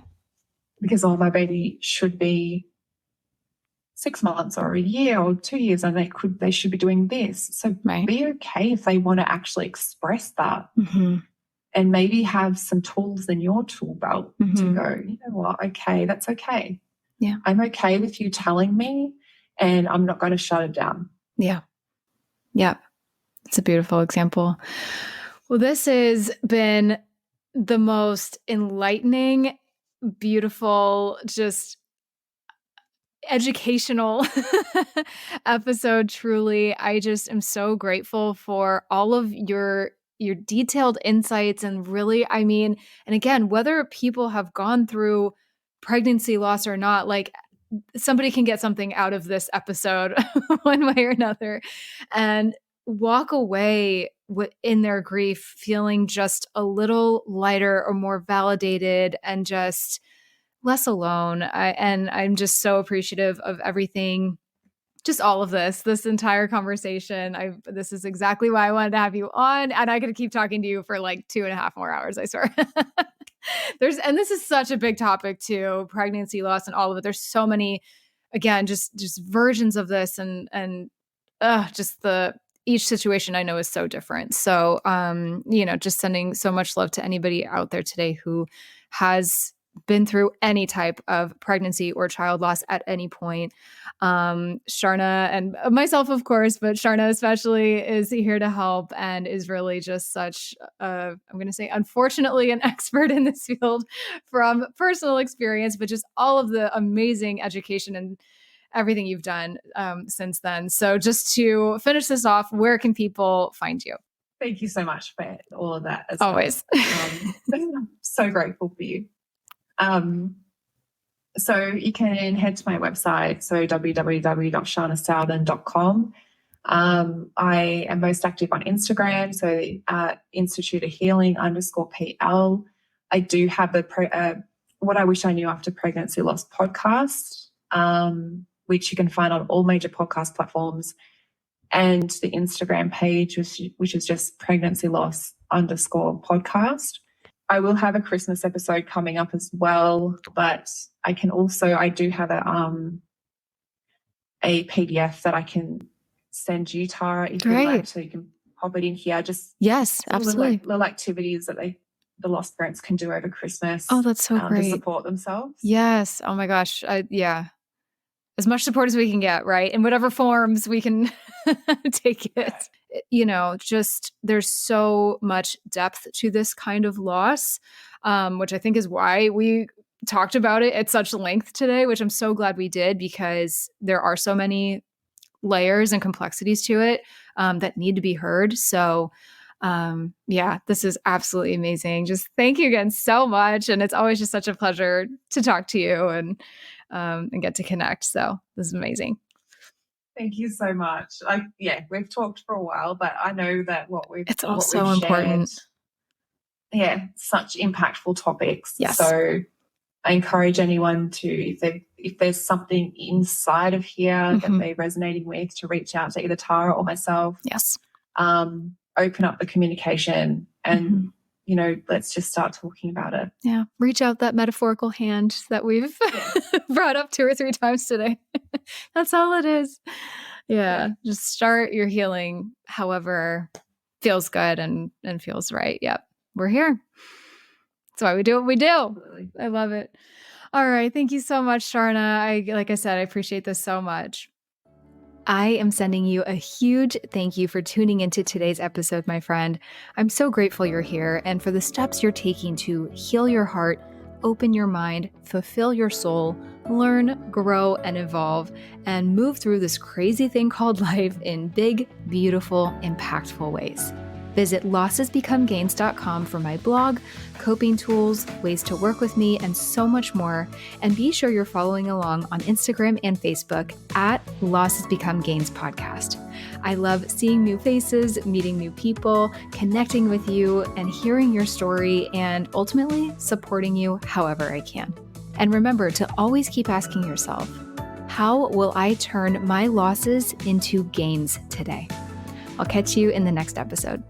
Because my baby should be 6 months or a year or 2 years, and they should be doing this. So be okay if they want to actually express that. And maybe have some tools in your tool belt to go, you know what, okay, that's okay. Yeah. I'm okay with you telling me, and I'm not going to shut it down. Yeah. Yeah. It's a beautiful example. Well, this has been the most enlightening, beautiful, just educational episode. Truly. I just am so grateful for all of your detailed insights, and really, I mean, and again, whether people have gone through pregnancy loss or not, like, somebody can get something out of this episode one way or another, and walk away in their grief feeling just a little lighter or more validated and just less alone. And I'm just so appreciative of everything, just all of this entire conversation. This is exactly why I wanted to have you on, and I could keep talking to you for like 2.5 more hours, I swear. And this is such a big topic too, pregnancy loss and all of it. There's so many, again, just versions of this, and just each situation I know is so different. So, just sending so much love to anybody out there today who has been through any type of pregnancy or child loss at any point. Sharna and myself, of course, but Sharna especially is here to help and is really just such I'm going to say, unfortunately, an expert in this field from personal experience, but just all of the amazing education and everything you've done since then. So just to finish this off, where can people find you? Thank you so much for all of that. As always. I'm so grateful for you. So you can head to my website, so www.sharnasouthan.com. I am most active on Instagram, so Institute of Healing _PL. I do have What I Wish I Knew After Pregnancy Loss podcast, which you can find on all major podcast platforms, and the Instagram page, which is just Pregnancy Loss _podcast. I will have a Christmas episode coming up as well, but I do have a PDF that I can send you, Tara, if you like, so you can pop it in here. Yes, absolutely. Little activities that the lost parents can do over Christmas. Oh, that's so great. To support themselves. Yes. Oh my gosh. Yeah. As much support as we can get, right? In whatever forms we can take it. Just there's so much depth to this kind of loss, which I think is why we talked about it at such length today, which I'm so glad we did, because there are so many layers and complexities to it that need to be heard. So this is absolutely amazing. Just thank you again so much. And it's always just such a pleasure to talk to you and get to connect. So this is amazing. Thank you so much. Yeah, we've talked for a while, but I know that It's all what so we've important. shared, yeah, such impactful topics. Yes. So I encourage anyone to, if there's something inside of here that they're resonating with, to reach out to either Tara or myself. Yes. Open up the communication and, let's just start talking about it. Yeah. Reach out that metaphorical hand that we've brought up 2 or 3 times today. That's all it is. Yeah. Just start your healing however feels good and feels right. Yep. We're here. That's why we do what we do. Absolutely. I love it. All right. Thank you so much, Sharna. Like I said, I appreciate this so much. I am sending you a huge thank you for tuning into today's episode, my friend. I'm so grateful you're here and for the steps you're taking to heal your heart, open your mind, fulfill your soul, learn, grow, and evolve, and move through this crazy thing called life in big, beautiful, impactful ways. Visit lossesbecomegains.com for my blog, coping tools, ways to work with me, and so much more. And be sure you're following along on Instagram and Facebook at Losses Become Gains Podcast. I love seeing new faces, meeting new people, connecting with you, and hearing your story, and ultimately supporting you however I can. And remember to always keep asking yourself, how will I turn my losses into gains today? I'll catch you in the next episode.